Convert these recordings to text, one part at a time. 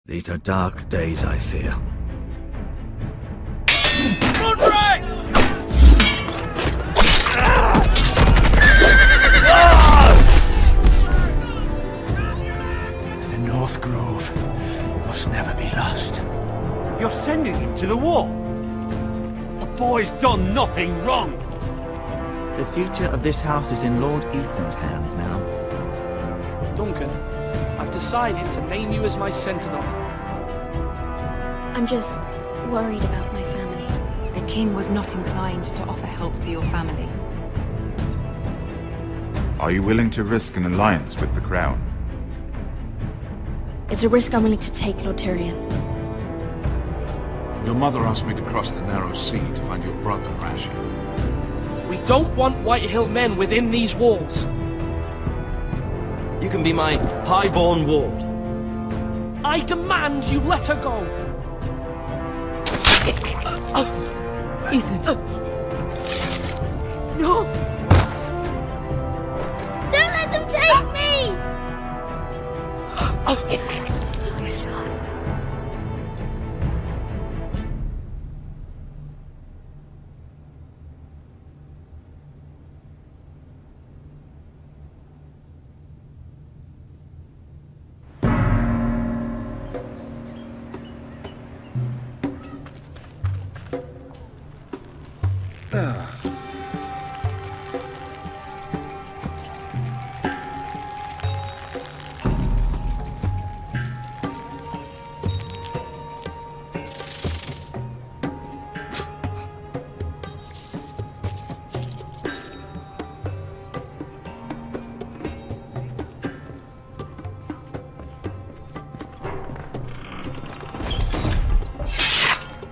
These are dark days, I fear. Run, Ray! The North Grove must never be lost. You're sending him to the war? The boy's done nothing wrong. The future of this house is in Lord Ethan's hands now. Duncan, I've decided to name you as my sentinel. I'm just worried about my family. The king was not inclined to offer help for your family. Are you willing to risk an alliance with the crown? It's a risk I'm willing to take, Lord Tyrion. Your mother asked me to cross the narrow sea to find your brother, Rashid. We don't want Whitehill men within these walls. You can be my highborn ward. I demand you let her go. Ethan. No! Don't let them take me! Oh, son.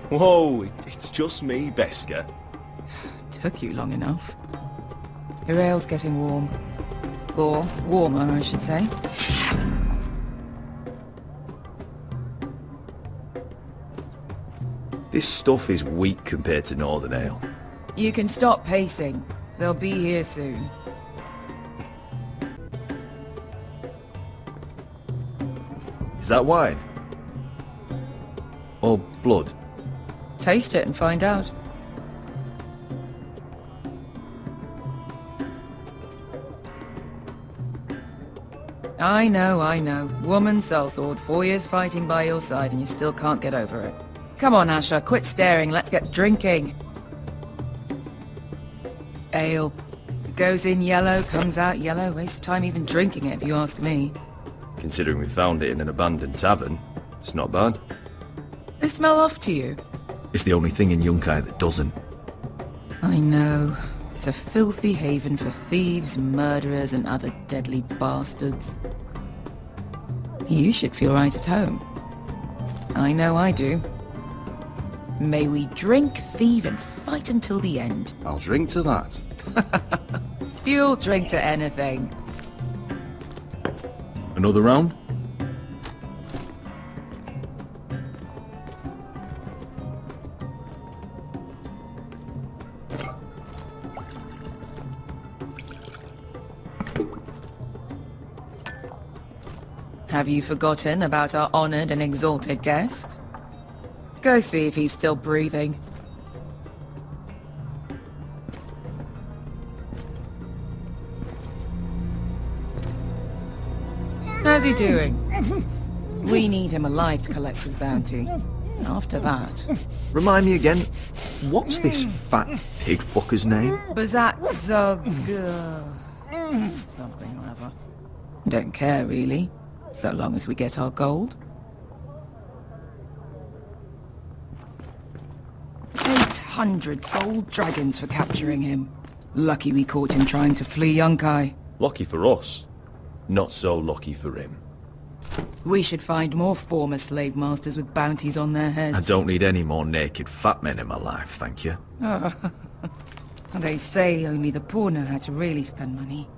Whoa, it's just me, Beska. Took you long enough. Your ale's getting warm. Or warmer, I should say. This stuff is weak compared to Northern Ale. You can stop pacing. They'll be here soon. Is that wine? Or blood? Taste it and find out. I know. Woman sellsword, 4 years fighting by your side and you still can't get over it. Come on, Asher, quit staring, let's get drinking. Ale. It goes in yellow, comes out yellow. Waste time even drinking it, if you ask me. Considering we found it in an abandoned tavern, it's not bad. They smell off to you? It's the only thing in Yunkai that doesn't. I know. It's a filthy haven for thieves, murderers, and other deadly bastards. You should feel right at home. I know I do. May we drink, thieve, and fight until the end. I'll drink to that. You'll drink to anything. Another round? Have you forgotten about our honored and exalted guest? Go see if he's still breathing. How's he doing? We need him alive to collect his bounty. After that... Remind me again, what's this fat pig fucker's name? Bazat Zog... something or other. Don't care, really. So long as we get our gold. 800 gold dragons for capturing him. Lucky we caught him trying to flee Yunkai. Lucky for us. Not so lucky for him. We should find more former slave masters with bounties on their heads. I don't need any more naked fat men in my life, thank you. They say only the poor know how to really spend money.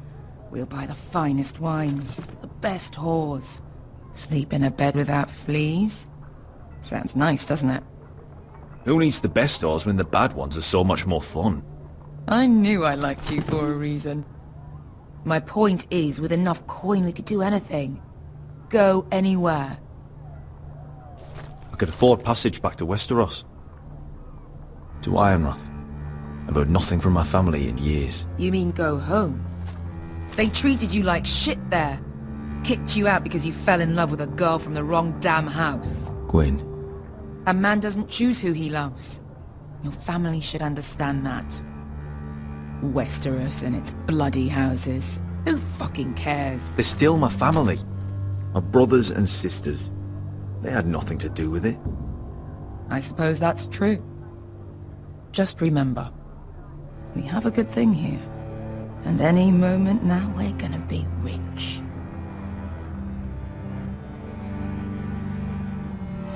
We'll buy the finest wines, the best whores. Sleep in a bed without fleas. Sounds nice, doesn't it? Who needs the best stores when the bad ones are so much more fun? I knew I liked you for a reason. My point is, with enough coin we could do anything. Go anywhere. could afford passage back to Westeros. To Ironrath. I've heard nothing from my family in years. You mean go home? They treated you like shit there. Kicked you out because you fell in love with a girl from the wrong damn house. Gwyn. A man doesn't choose who he loves. Your family should understand that. Westeros and its bloody houses. Who fucking cares? They're still my family. My brothers and sisters. They had nothing to do with it. I suppose that's true. Just remember, we have a good thing here. And any moment now we're gonna be rich.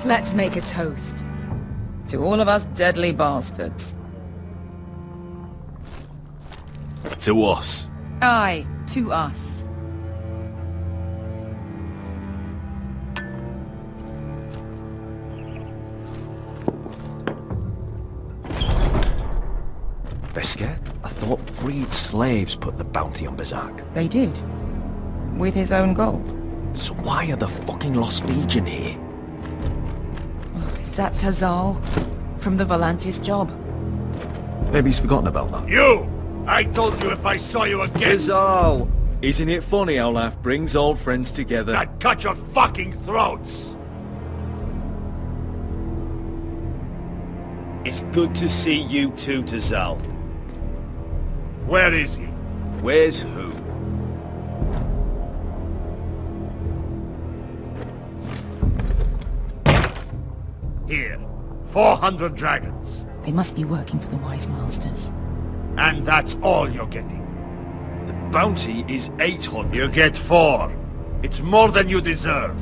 Let's make a toast. To all of us deadly bastards. To us. Aye, to us. Beskar? I thought freed slaves put the bounty on Berserk. They did. With his own gold. So why are the fucking Lost Legion here? Is that Tazal? From the Volantis job? Maybe he's forgotten about that. You! I told you if I saw you again, Tizal! Isn't it funny how life brings old friends together? I'd cut your fucking throats! It's good to see you too, Tazal. Where is he? Where's who? Here. 400 dragons. They must be working for the Wise Masters. And that's all you're getting. The bounty is 800. You get 4. It's more than you deserve.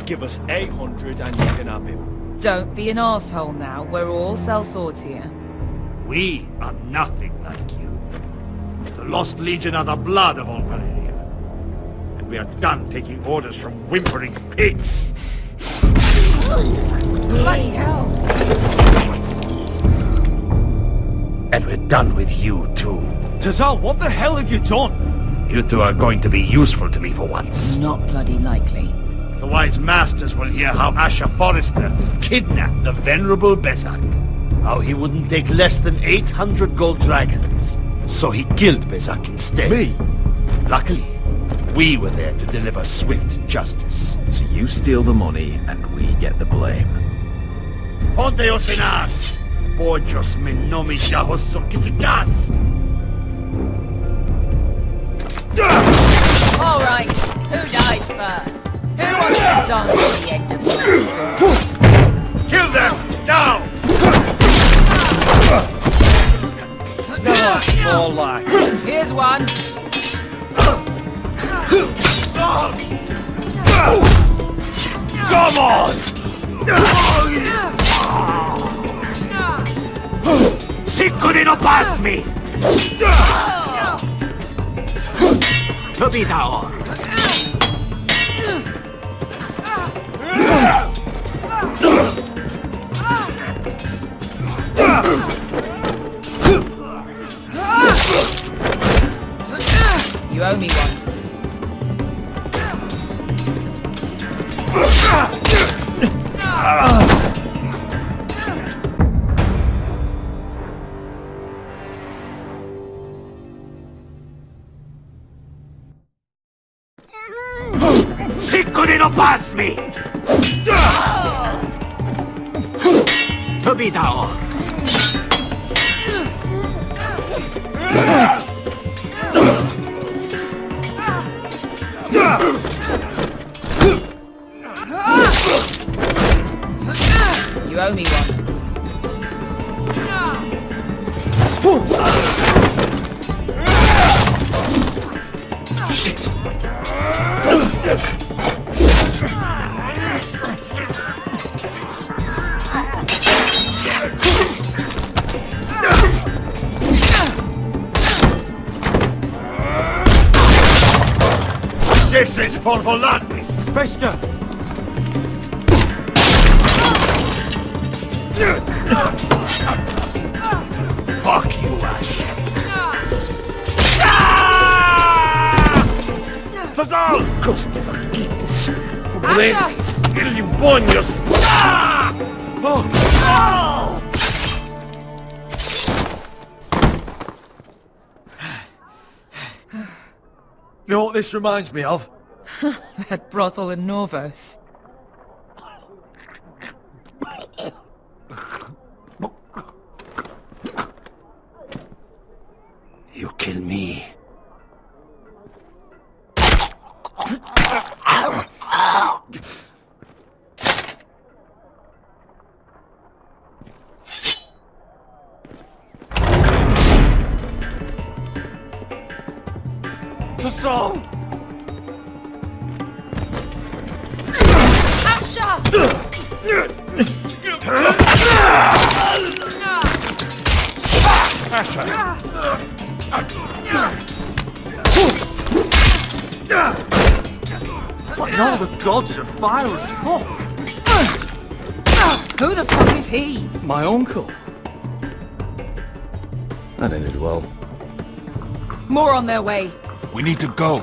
Give us 800 and you can have him. Don't be an asshole now. We're all sellswords here. We are nothing like you. The Lost Legion are the blood of all Valyria. And we are done taking orders from whimpering pigs. Bloody hell! And we're done with you too. Tazal, what the hell have you done? You two are going to be useful to me for once. Not bloody likely. The Wise Masters will hear how Asher Forrester kidnapped the venerable Besak. How he wouldn't take less than 800 gold dragons. So he killed Besak instead. Me? Luckily, we were there to deliver swift justice. So you steal the money and we get the blame. Ponteos en as! Pojos me nomi jahoso kisikas! All right, who dies first? Who wants to dance to the end of the sword? Kill them! Now! More like. Here's one. Come on! Si couldn't pass me! Kabitaor. You owe me one. Si couldn't pass me! Kabitaor. You owe me one. Shit! This is for Volantis! Beskar. Fuck you, Ash. Fazal! Coste vaquitas. Asha! Demonios! You know what this reminds me of? That brothel in Norvos. You kill me. Tassal! What in all the gods of fire and fuck? Who the fuck is he? My uncle. That ended well. More on their way. We need to go.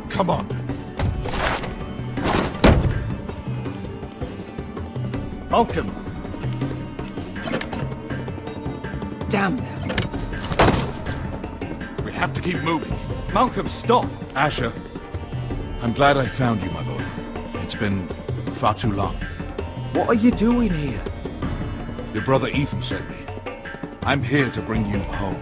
Come on. Malcolm. Damn. We have to keep moving. Malcolm, stop. Asher, I'm glad I found you, my boy. It's been far too long. What are you doing here? Your brother Ethan sent me. I'm here to bring you home.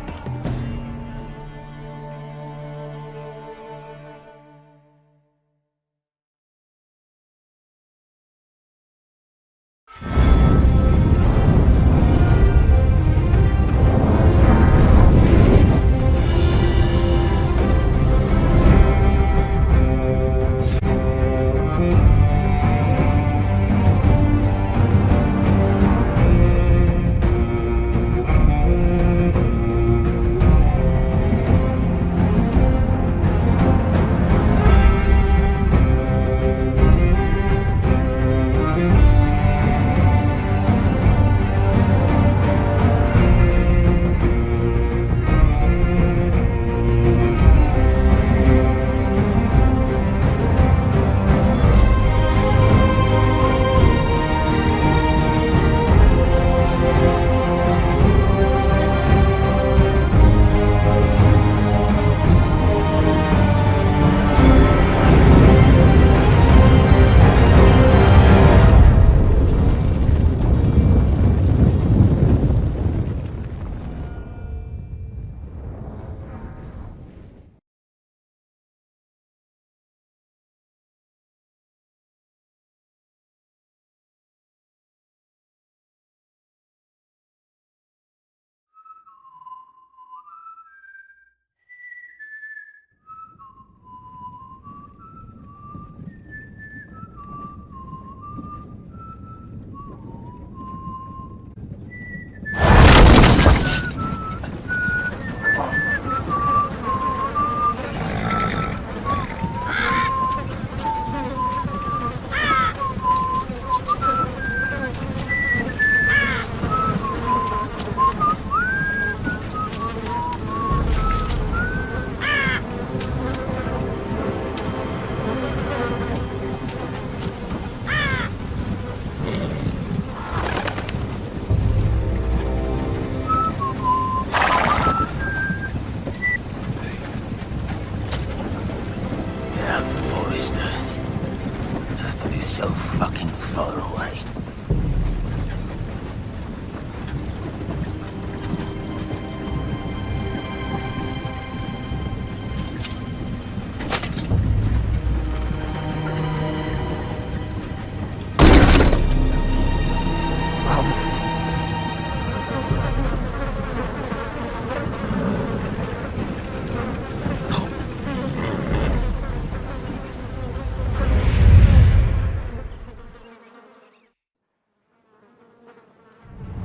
So fucking far away.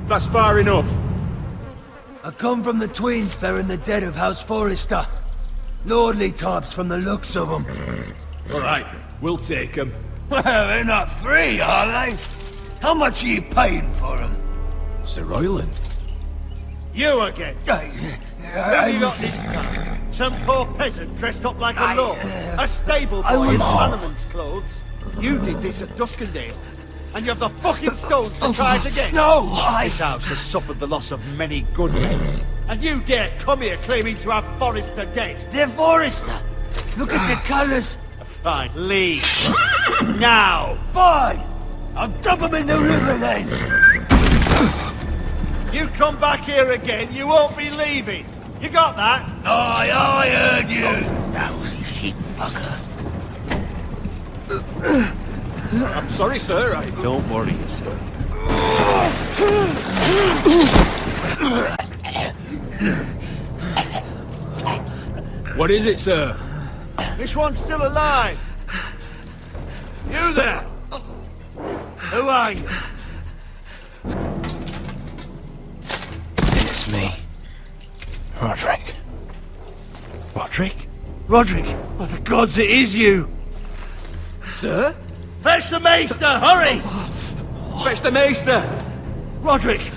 That's far enough. I come from the twins bearing the dead of House Forrester. Lordly types from the looks of them. All right, we'll take them. Well, they're not free, are they? How much are you paying for them? Sir Royland. You again. Who have you got this time? Some poor peasant dressed up like a lord? A stable boy in Bannerman's clothes? You did this at Duskendale, and you have the fucking stones to try it again? No, This house has suffered the loss of many good men, and you dare come here claiming to have Forrester dead? They're Forrester. Look at the colours. Fine, leave. Now! Fine. I'll dump them in the river then. You come back here again, you won't be leaving. You got that? Aye, I heard you. Lousy sheep fucker. I'm sorry, sir. Don't worry yourself. What is it, sir? This one's still alive. You there? Who are you? It's me. Roderick. Roderick? Roderick? By the gods, it is you! Sir? Fetch the maester, hurry! Fetch the maester! Roderick!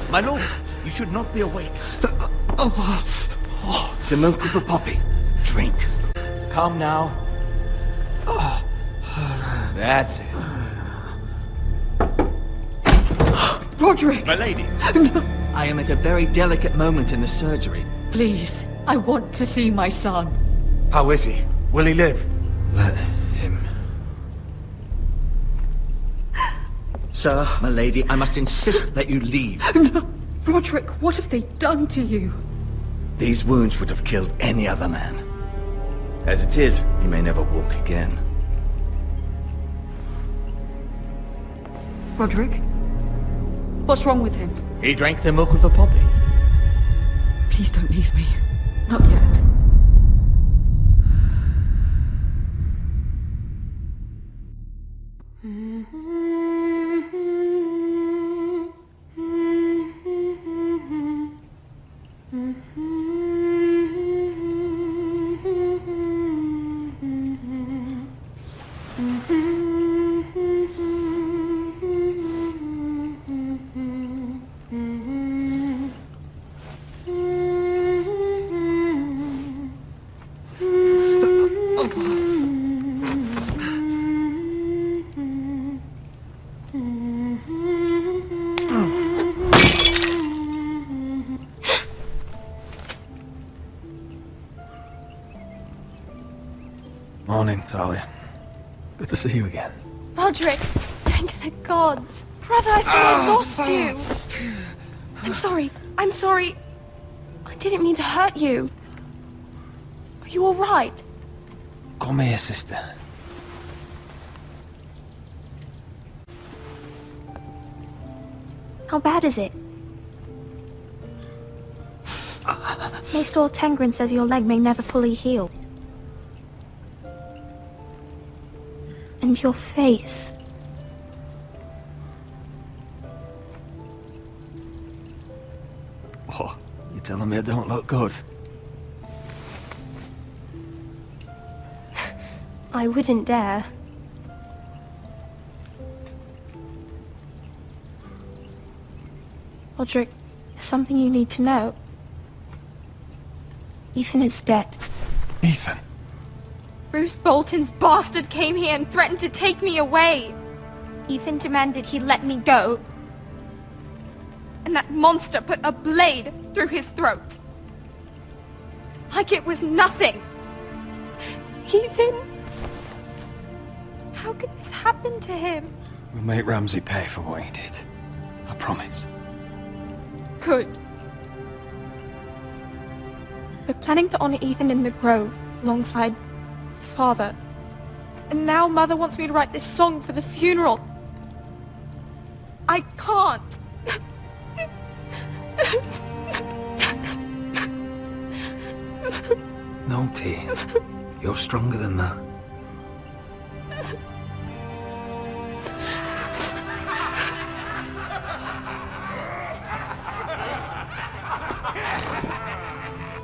My lord, you should not be awake. The milk of the poppy. Drink. Calm now. That's it. Roderick! My lady. I am at a very delicate moment in the surgery. Please, I want to see my son. How is he? Will he live? Let him. Sir, my lady, I must insist that you leave. No! Roderick, what have they done to you? These wounds would have killed any other man. As it is, he may never walk again. Roderick? What's wrong with him? He drank the milk of the poppy. Please don't leave me. Not yet. Morning, Talia. Good to see you again. Roderick, thank the gods. Brother, I thought I lost you. I'm sorry. I didn't mean to hurt you. Are you all right? Come here, sister. How bad is it? Maester Tengrin says your leg may never fully heal. And your face. Oh, you're telling me I don't look good? I wouldn't dare. Roderick, there's something you need to know. Ethan is dead. Ethan? Bruce Bolton's bastard came here and threatened to take me away. Ethan demanded he let me go. And that monster put a blade through his throat. Like it was nothing. Ethan? How could this happen to him? We'll make Ramsay pay for what he did. I promise. Good. We're planning to honor Ethan in the Grove, alongside father. And now Mother wants me to write this song for the funeral. I can't. No, T. You're stronger than that.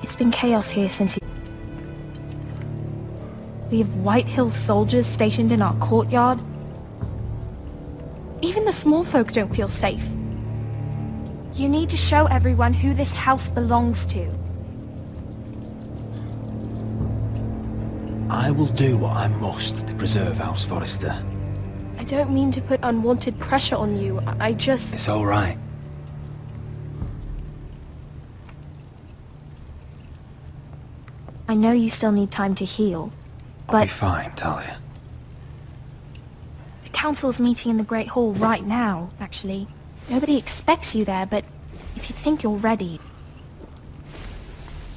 It's been chaos here since we have White Hills soldiers stationed in our courtyard. Even the small folk don't feel safe. You need to show everyone who this house belongs to. I will do what I must to preserve House Forrester. I don't mean to put unwanted pressure on you. I just... It's all right. I know you still need time to heal, I'll be but fine, Talia. the council's meeting in the Great Hall right now, actually. Nobody expects you there, but if you think you're ready...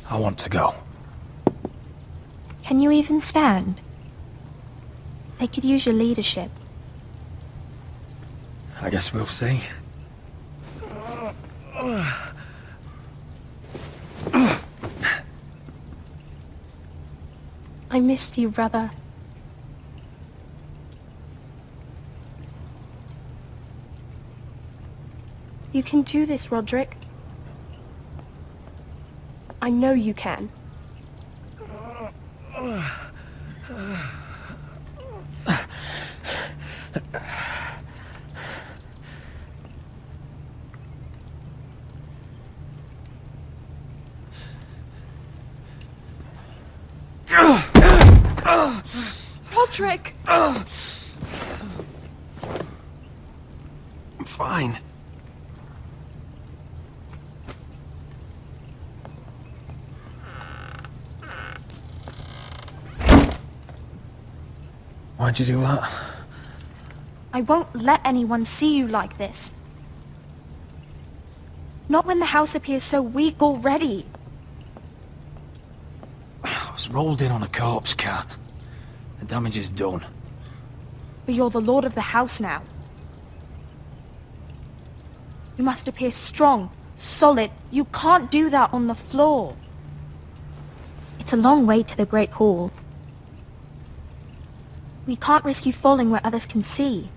I want to go. Can you even stand? They could use your leadership. I guess we'll see. I missed you, brother. You can do this, Roderick. I know you can. Roderick! I'm fine. Why'd you do that? I won't let anyone see you like this. Not when the house appears so weak already. I was rolled in on a corpse cart. The damage is done. But you're the lord of the house now. You must appear strong, solid. You can't do that on the floor. It's a long way to the Great Hall. We can't risk you falling where others can see.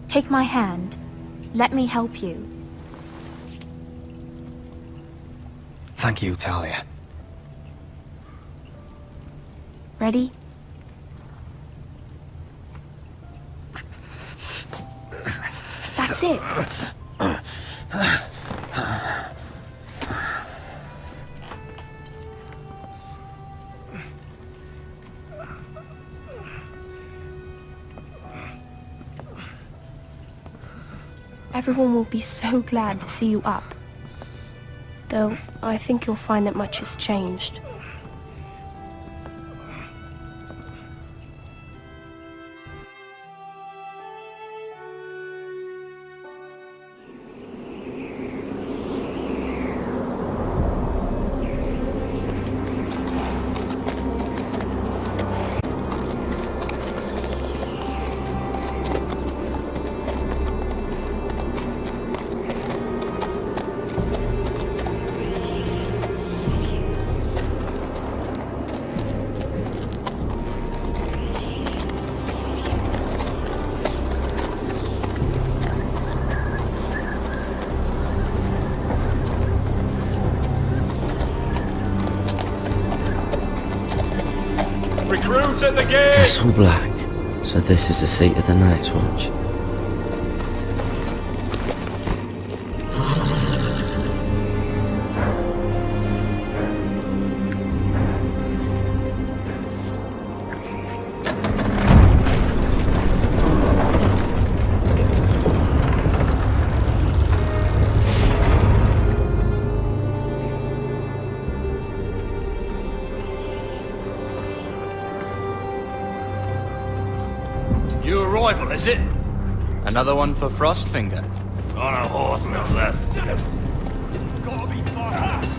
Take my hand. Let me help you. Thank you, Talia. Ready? That's it. Everyone will be so glad to see you up. Though, I think you'll find that much has changed. Recruits at the gate! Castle Black. So this is the seat of the Night's Watch. New arrival, is it? Another one for Frostfinger. On a horse, no less. Gotta be fast.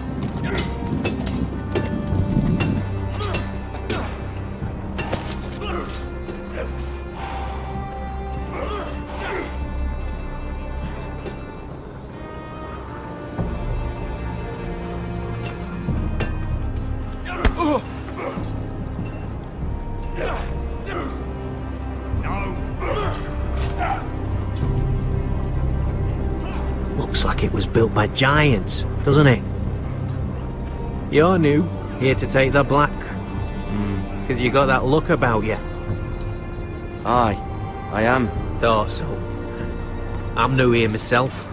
built by giants, doesn't it? You're new, here to take the black. Because you got that look about you. Aye, I am. Thought so. I'm new here myself.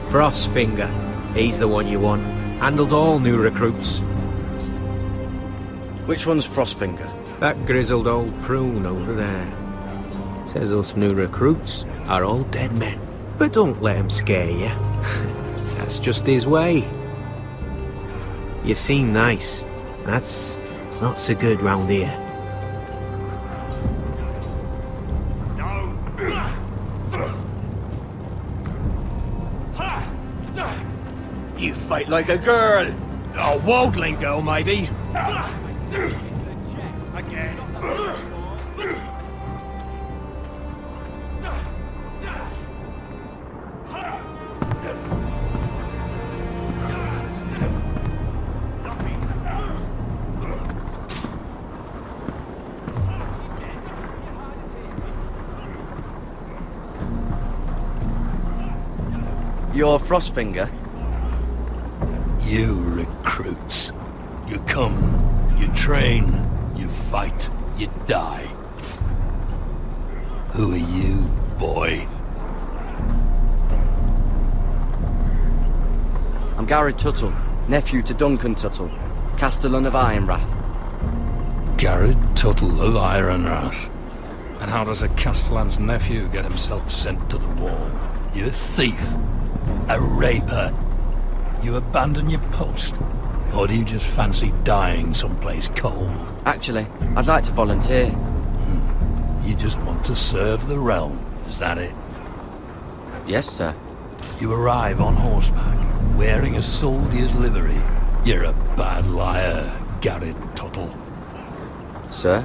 Frostfinger, he's the one you want. Handles all new recruits. Which one's Frostfinger? That grizzled old prune over there. Says us new recruits are all dead men. But don't let him scare you. That's just his way. You seem nice. That's not so good round here. You fight like a girl. A worldling girl, maybe. Again. You're Frostfinger? You recruits. You come, you train, you fight, you die. Who are you, boy? I'm Garrett Tuttle, nephew to Duncan Tuttle, Castellan of Ironrath. Garrett Tuttle of Ironrath. And how does a Castellan's nephew get himself sent to the wall? You a thief? A raper? You abandon your post? Or do you just fancy dying someplace cold? Actually, I'd like to volunteer. You just want to serve the realm, is that it? Yes, sir. You arrive on horseback, wearing a soldier's livery. You're a bad liar, Garrett Tuttle. Sir?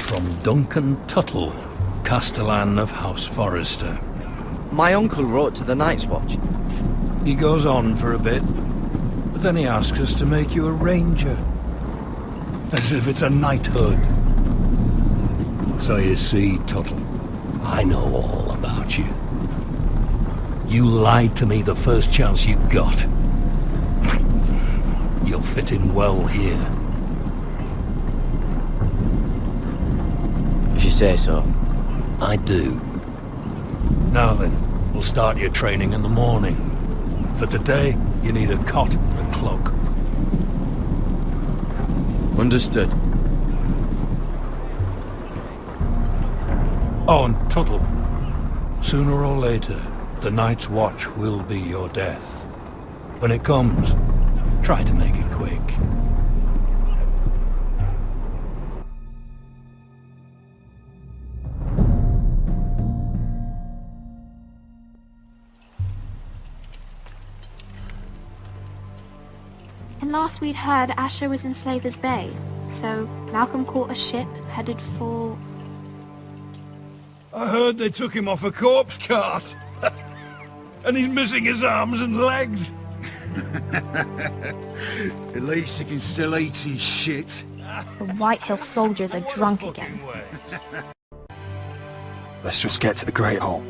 From Duncan Tuttle, Castellan of House Forrester. My uncle wrote to the Night's Watch. He goes on for a bit, but then he asks us to make you a ranger. As if it's a knighthood. So you see, Tuttle, I know all about you. You lied to me the first chance you got. You'll fit in well here. If you say so. I do. Now then, we'll start your training in the morning. For today, you need a cot and a cloak. Understood. Oh, and Tuttle, sooner or later, the Night's Watch will be your death. When it comes, try to make it quick. And last we'd heard, Asher was in Slaver's Bay, so Malcolm caught a ship headed for... I heard they took him off a corpse cart. And he's missing his arms and legs. At least he can still eat and shit. The White Hill soldiers are drunk again. Let's just get to the Great Hall.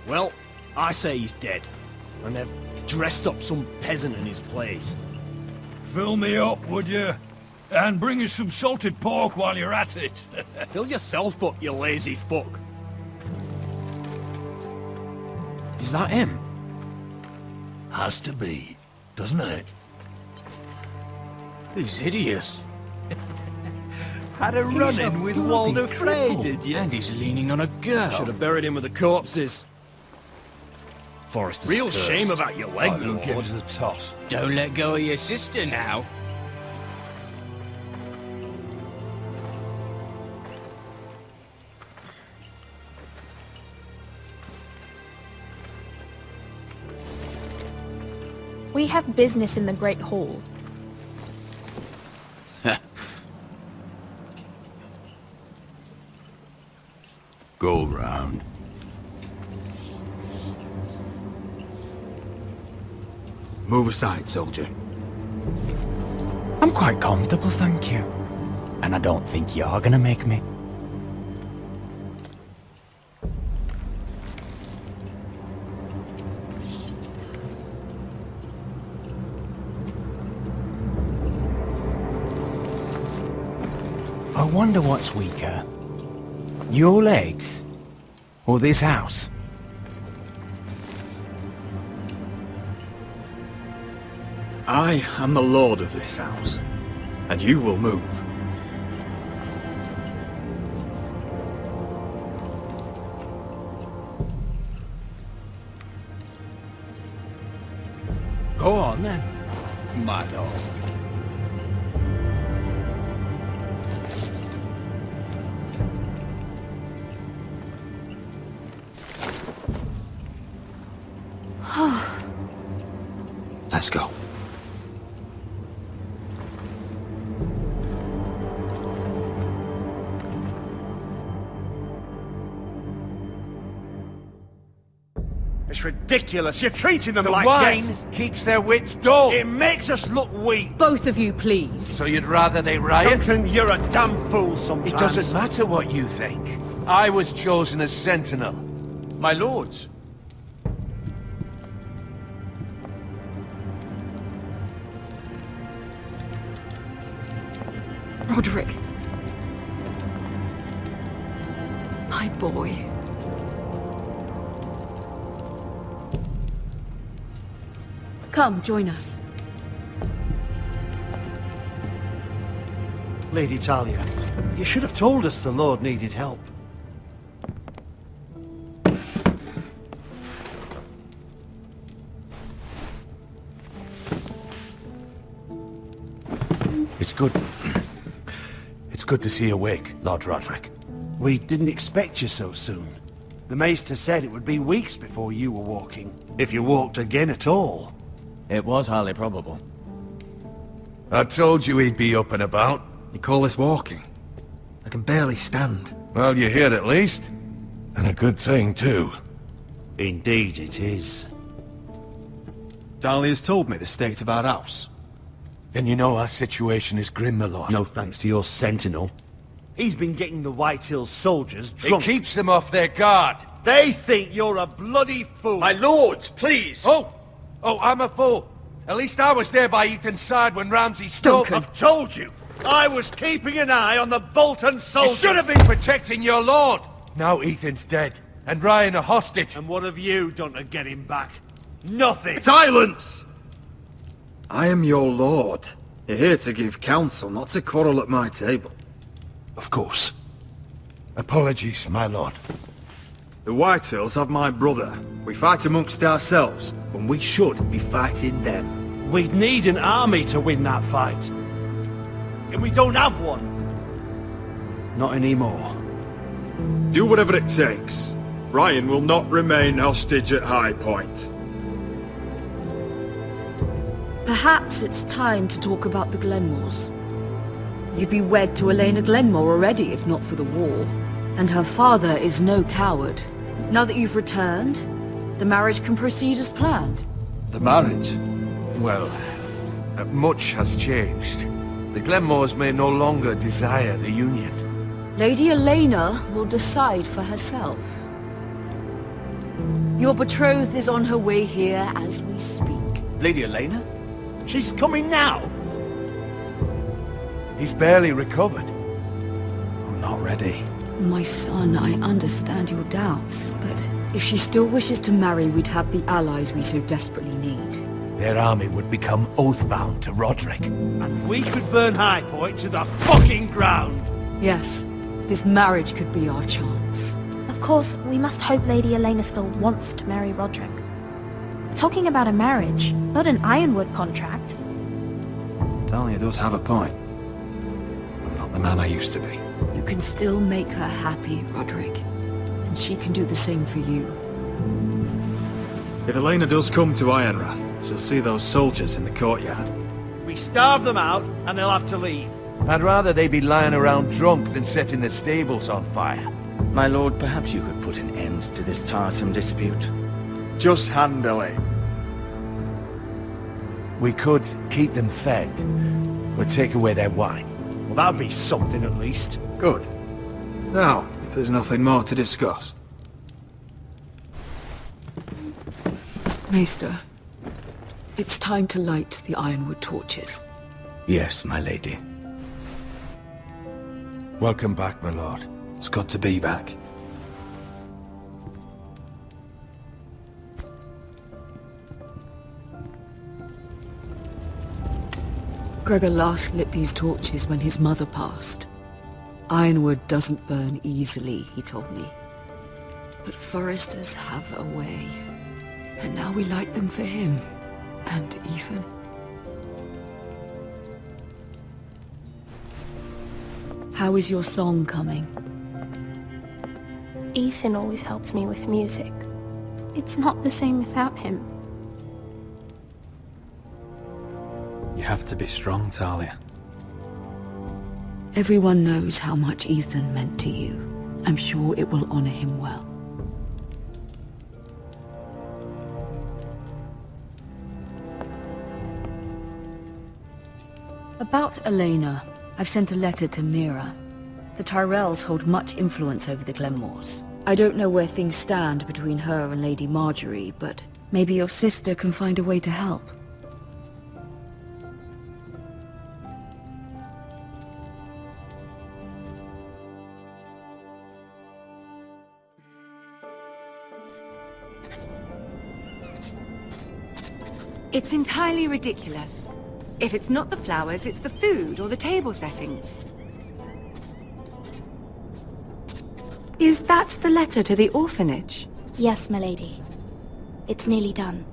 Well, I say he's dead. And they've dressed up some peasant in his place. Fill me up, would you? And bring us some salted pork while you're at it. Fill yourself up, you lazy fuck. Is that him? Has to be, doesn't it? He's hideous. Had a run-in with Walder Frey, did you? And he's leaning on a girl. Should have buried him with the corpses. Forrester's Real cursed. Shame about your leg, Who Lord. gives a toss? Don't let go of your sister now. We have business in the Great Hall. Go round. Move aside, soldier. I'm quite comfortable, thank you. And I don't think you're gonna make me. I wonder what's weaker. Your legs? Or this house? I am the lord of this house, and you will move. Go on then, my lord. Let's go. It's ridiculous. You're treating them The like wine guests. keeps their wits dull. It makes us look weak. Both of you, please. So you'd rather they riot? Duncan, you're a damn fool sometimes. It doesn't matter what you think. I was chosen as sentinel. My lords. Roderick. My boy. Come, join us. Lady Talia, you should have told us the Lord needed help. It's good. It's good to see you awake, Lord Roderick. We didn't expect you so soon. The Maester said it would be weeks before you were walking, if you walked again at all. It was highly probable. I told you he'd be up and about. You call this walking? I can barely stand. Well, you're here at least. And a good thing, too. Indeed it is. Dahlia's told me the state of our house. Then you know our situation is grim, my lord. No thanks to your sentinel. He's been getting the White Hills soldiers It drunk. keeps them off their guard. They think you're a bloody fool. My lords, please! Oh, I'm a fool. At least I was there by Ethan's side when Ramsay stole... I've told you. I was keeping an eye on the Bolton You soldiers. should have been protecting your lord. Now Ethan's dead, and Ryan a hostage. And what have you done to get him back? Nothing. Silence! I am your lord. You're here to give counsel, not to quarrel at my table. Of course. Apologies, my lord. The Whitehills have my brother. We fight amongst ourselves, when we should be fighting them. We'd need an army to win that fight. And we don't have one. Not anymore. Do whatever it takes. Ryan will not remain hostage at High Point. Perhaps it's time to talk about the Glenmores. You'd be wed to Elena Glenmore already if not for the war. And her father is no coward. Now that you've returned, the marriage can proceed as planned. The marriage? Well, much has changed. The Glenmores may no longer desire the union. Lady Elena will decide for herself. Your betrothed is on her way here as we speak. Lady Elena? She's coming now. He's barely recovered. I'm not ready. My son, I understand your doubts, but if she still wishes to marry, we'd have the allies we so desperately need. Their army would become oath-bound to Roderick. And we could burn High Point to the fucking ground. Yes, this marriage could be our chance. Of course, we must hope Lady Elena still wants to marry Roderick. Talking about a marriage, not an ironwood contract. Dahlia does have a point. I'm not the man I used to be. You can still make her happy, Roderick. And she can do the same for you. If Elena does come to Ironrath, she'll see those soldiers in the courtyard. We starve them out, and they'll have to leave. I'd rather they be lying around drunk than setting the stables on fire. My lord, perhaps you could put an end to this tiresome dispute. Just handily. We could keep them fed, but take away their wine. Well, that'll be something at least. Good. Now, if there's nothing more to discuss. Maester, it's time to light the ironwood torches. Yes, my lady. Welcome back, my lord. It's good to be back. Gregor last lit these torches when his mother passed. Ironwood doesn't burn easily, he told me. But foresters have a way. And now we light them for him. And Ethan. How is your song coming? Ethan always helps me with music. It's not the same without him. You have to be strong, Talia. Everyone knows how much Ethan meant to you. I'm sure it will honor him well. About Elena, I've sent a letter to Mira. The Tyrells hold much influence over the Glenmores. I don't know where things stand between her and Lady Marjorie, but maybe your sister can find a way to help. It's entirely ridiculous. If it's not the flowers, it's the food or the table settings. Is that the letter to the orphanage? Yes, my lady. It's nearly done.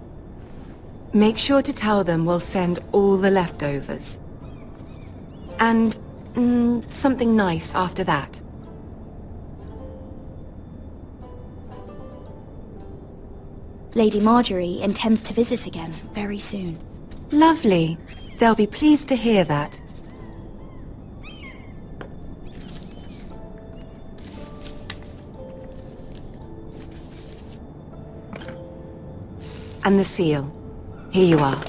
Make sure to tell them we'll send all the leftovers. And something nice after that. Lady Marjorie intends to visit again very soon. Lovely. They'll be pleased to hear that. And the seal. Here you are.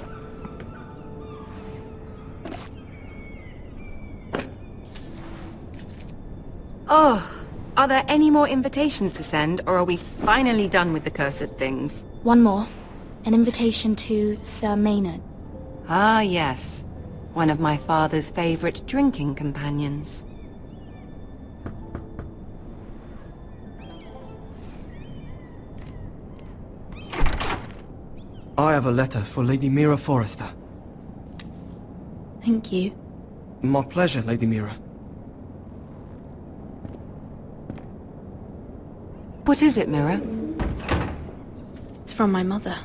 Oh, are there any more invitations to send, or are we finally done with the cursed things? One more. An invitation to Sir Maynard. Ah, yes. One of my father's favorite drinking companions. I have a letter for Lady Mira Forrester. Thank you. My pleasure, Lady Mira. What is it, Mira? It's from my mother.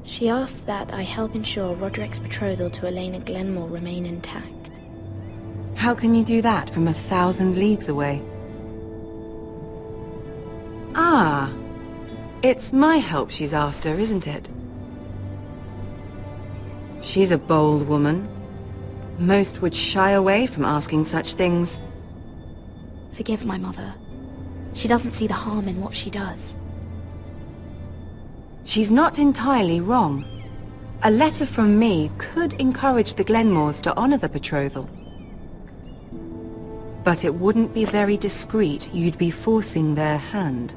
She asks that I help ensure Roderick's betrothal to Elena Glenmore remain intact. How can you do that from 1,000 leagues away? Ah, it's my help she's after, isn't it? She's a bold woman. Most would shy away from asking such things. Forgive my mother. She doesn't see the harm in what she does. She's not entirely wrong. A letter from me could encourage the Glenmores to honor the betrothal. But it wouldn't be very discreet. You'd be forcing their hand.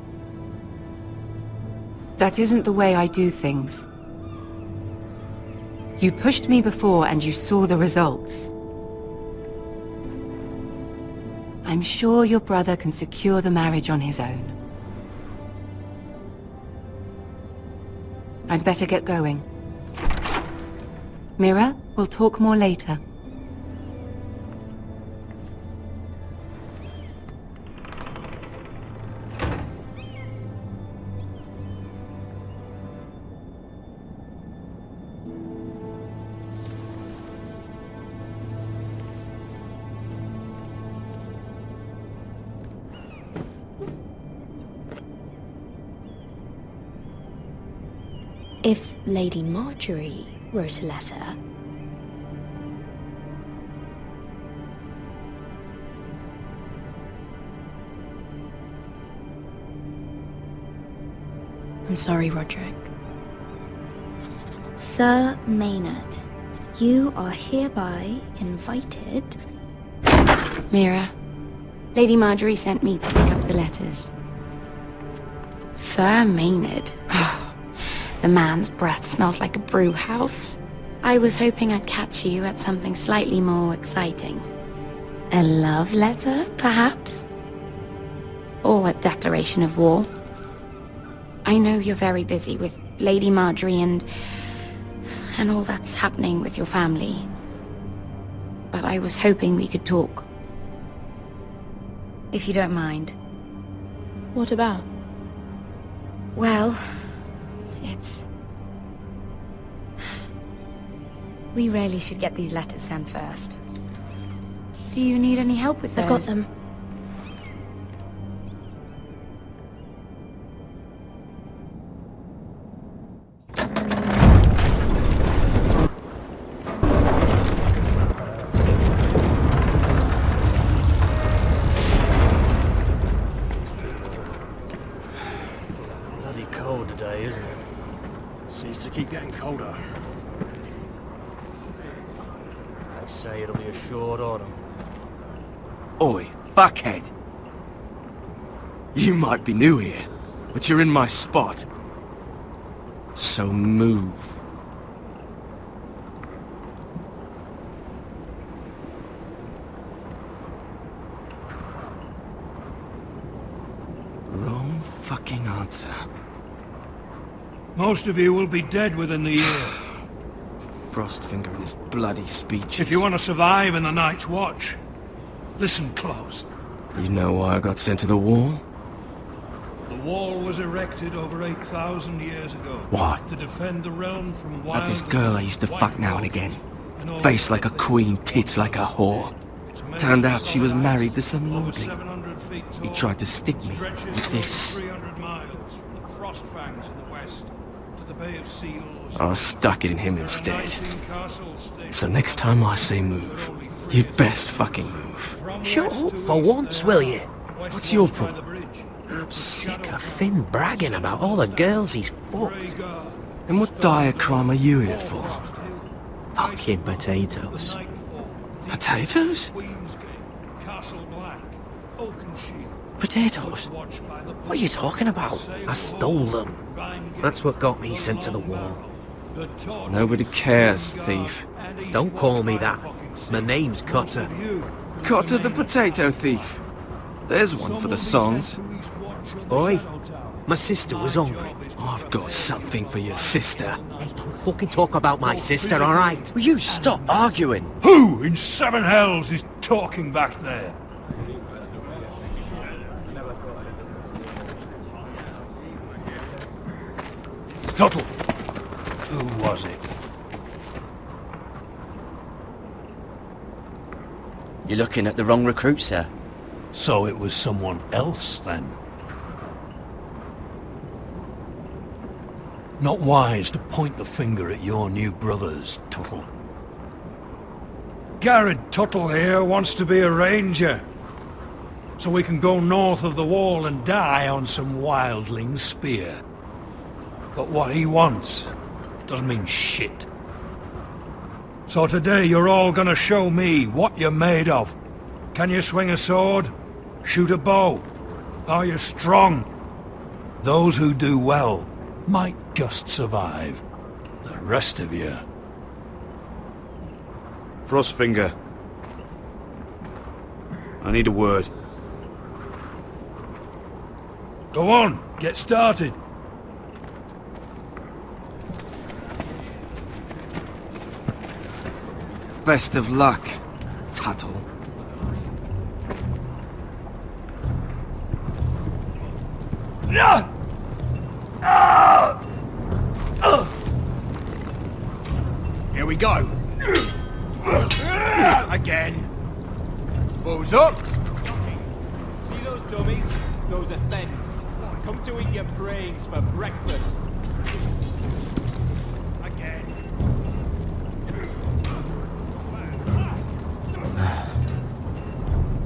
That isn't the way I do things. You pushed me before and you saw the results. I'm sure your brother can secure the marriage on his own. I'd better get going. Mira, we'll talk more later. If Lady Marjorie wrote a letter... I'm sorry, Roderick. Sir Maynard, you are hereby invited Mira, Lady Marjorie sent me to pick up the letters. Sir Maynard. The man's breath smells like a brew house. I was hoping I'd catch you at something slightly more exciting. A love letter, perhaps? Or a declaration of war? I know you're very busy with Lady Marjorie and all that's happening with your family. But I was hoping we could talk. If you don't mind. What about? Well, it's... We really should get these letters sent first. Do you need any help with those? I've got them. Bloody cold today, isn't it? Seems to keep getting colder. They say it'll be a short autumn. Oi, fuckhead. You might be new here, but you're in my spot. So move. Wrong fucking answer. Most of you will be dead within the year. Frostfinger and his bloody speeches. If you want to survive in the Night's Watch, listen close. You know why I got sent to the wall? The wall was erected over 8,000 years ago. Why? To defend the realm from wild... Had this girl I used to fuck now and again. Face like a queen, tits like a whore. Turned out she was married to some lordling. He tried to stick me with this. 300 miles from the frost fangs in the west to the Bay of Seals. I stuck it in him instead. So next time I say move, you'd best fucking move. Shut up for once, will you? What's your problem? I'm sick of Finn bragging about all the girls he's fucked. And what dire crime are you here for? Fucking potatoes. Potatoes? Potatoes? What are you talking about? I stole them. That's what got me sent to the wall. Nobody cares, thief. Don't call me that. My name's Cutter. Cutter the potato thief. There's one for the songs. Oi, my sister was hungry. I've got something for your sister. Hey, don't fucking talk about my sister, alright? Will you stop arguing? Who in seven hells is talking back there? Tuttle. Who was it? You're looking at the wrong recruit, sir. So it was someone else, then? Not wise to point the finger at your new brothers, Tuttle. Garrett Tuttle here wants to be a ranger, so we can go north of the wall and die on some wildling spear. But what he wants doesn't mean shit. So today you're all gonna show me what you're made of. Can you swing a sword? Shoot a bow? Are you strong? Those who do well might just survive. The rest of you... Frostfinger. I need a word. Go on, get started. Best of luck, Tuttle. Here we go. Again. Balls up. See those dummies? Those are thens. Come to eat your brains for breakfast. Again.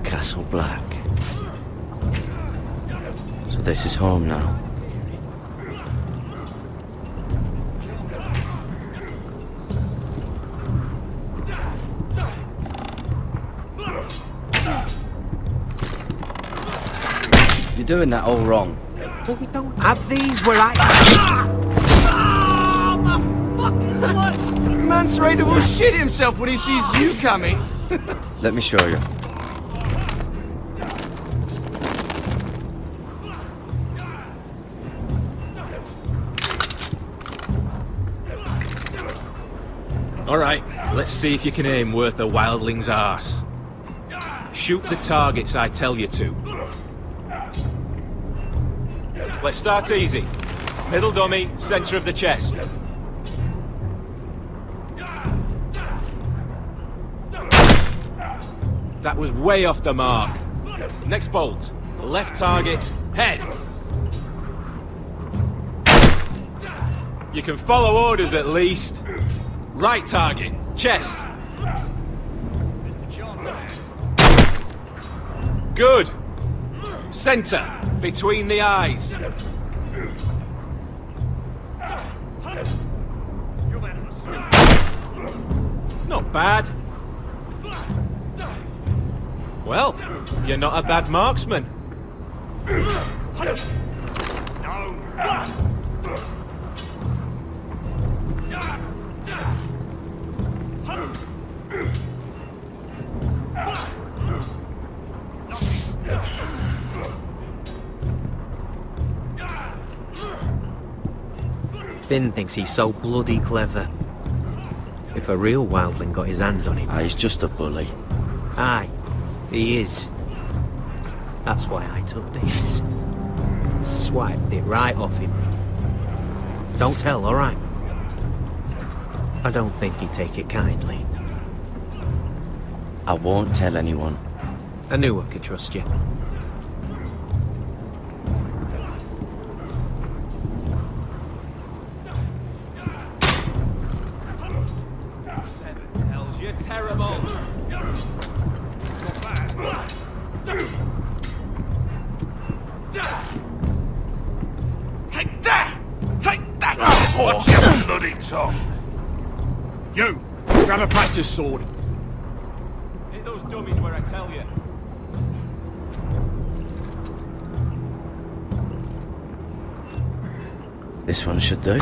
Castle Black. So this is home now. doing that all wrong. But we don't have these where I... Mance Raider will shit himself when he sees you coming. Let me show you. Alright, let's see if you can aim worth a wildling's arse. Shoot the targets I tell you to. Let's start easy. Middle dummy, centre of the chest. That was way off the mark. Next bolt. Left target, head. You can follow orders at least. Right target, chest. Good. Center, between the eyes. Not bad. Well, you're not a bad marksman. Finn thinks he's so bloody clever. If a real wildling got his hands on him... He's just a bully. Aye, he is. That's why I took this. Swiped it right off him. Don't tell, alright? I don't think he'd take it kindly. I won't tell anyone. I knew I could trust you. You're terrible. Take that! Take that! Watch your bloody tongue! You! Grab a practice sword. Hit those dummies where I tell you. This one should do.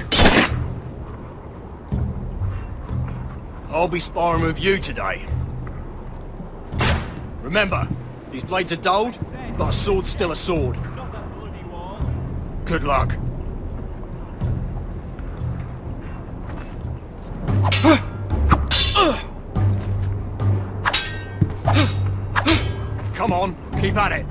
I'll be sparring with you today. Remember, these blades are dulled, but a sword's still a sword. Good luck. Come on, keep at it.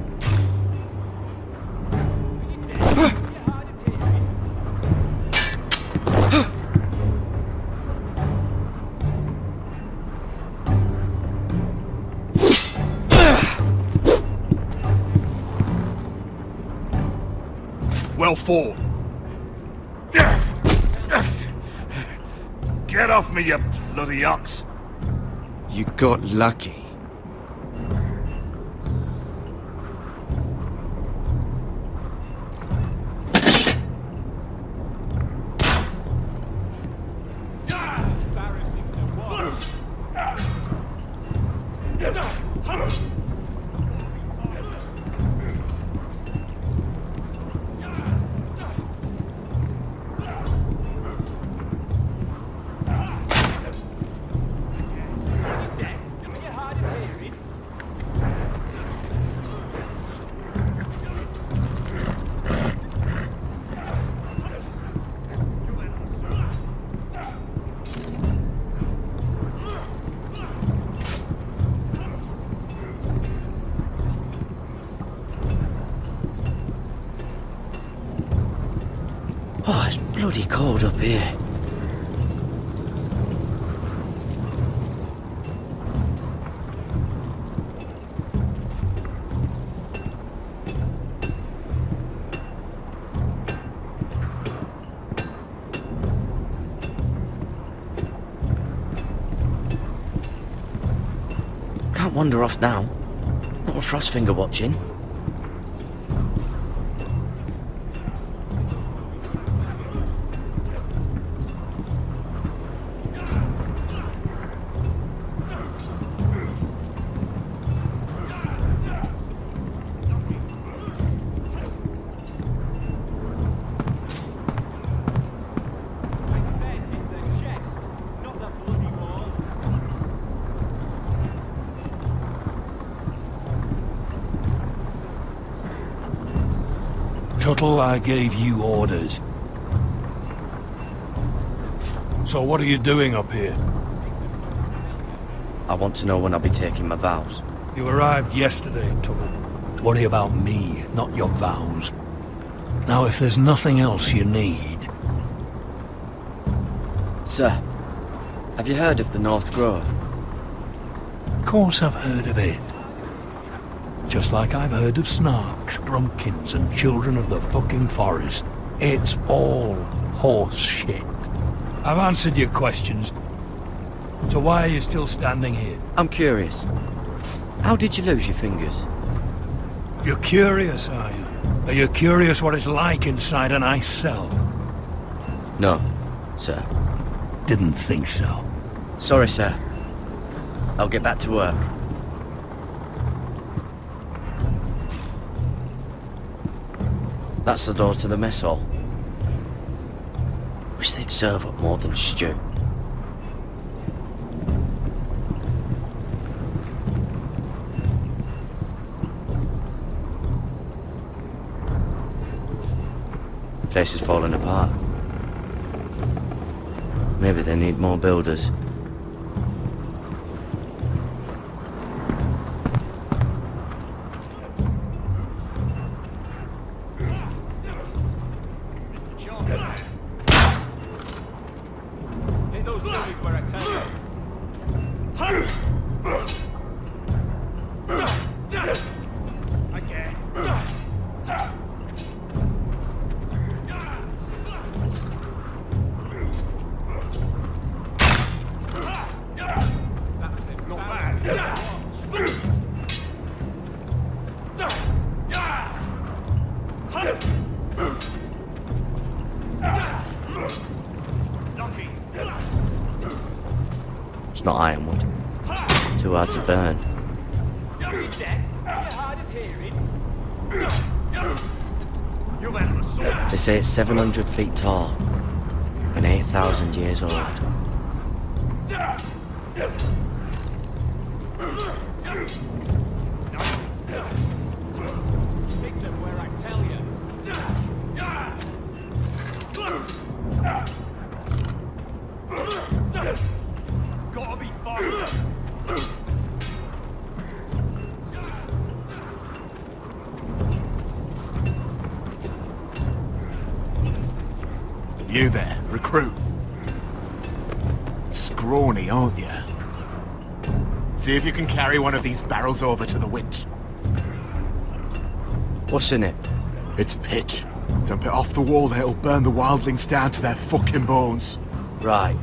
Well fought. Get off me, you bloody ox! You got lucky. Oh, it's bloody cold up here. Can't wander off now. Not with Frostfinger watching. Tuttle, I gave you orders. So what are you doing up here? I want to know when I'll be taking my vows. You arrived yesterday, Tuttle. Worry about me, not your vows. Now, if there's nothing else you need... Sir, have you heard of the North Grove? Of course I've heard of it. Just like I've heard of Snarks, Grumpkins, and Children of the fucking Forest. It's all horse shit. I've answered your questions. So why are you still standing here? I'm curious. How did you lose your fingers? You're curious, are you? Are you curious what it's like inside an ice cell? No, sir. Didn't think so. Sorry, sir. I'll get back to work. That's the door to the mess hall. Wish they'd serve up more than stew. Place is falling apart. Maybe they need more builders. Hit those dummies where I tell you. Again. It's not ironwood. Too hard to burn. They say it's 700 feet tall and 8,000 years old. Gotta be faster. You there, recruit. Scrawny, aren't you? See if you can carry one of these barrels over to the winch. What's in it? It's pitch. Dump it off the wall there, it'll burn the wildlings down to their fucking bones. Right.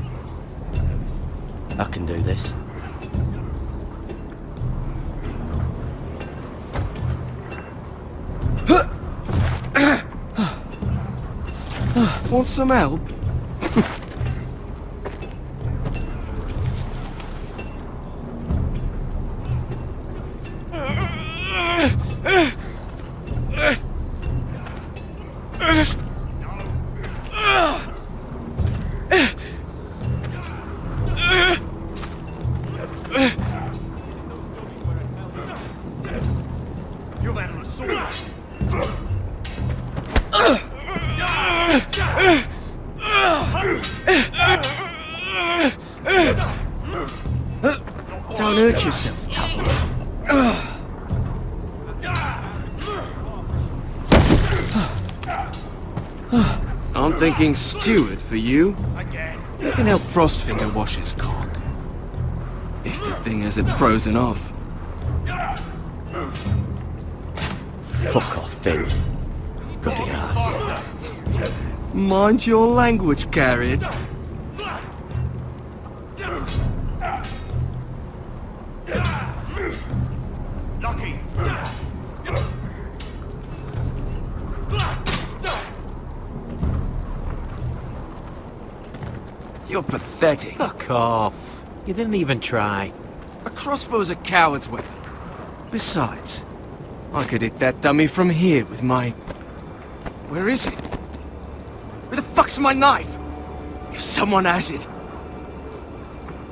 I can do this. Want some help? You've had an assault. Don't hurt yourself, Tuttle. I'm thinking steward for you. You can help Frostfinger wash his cock. If the thing hasn't frozen off. Fuck off, Finn. Bloody ass. Mind your language, Garrett. Lucky. You're pathetic. Fuck off. You didn't even try. A crossbow's a coward's weapon. Besides, I could hit that dummy from here with my... Where is it? Where the fuck's my knife? If someone has it,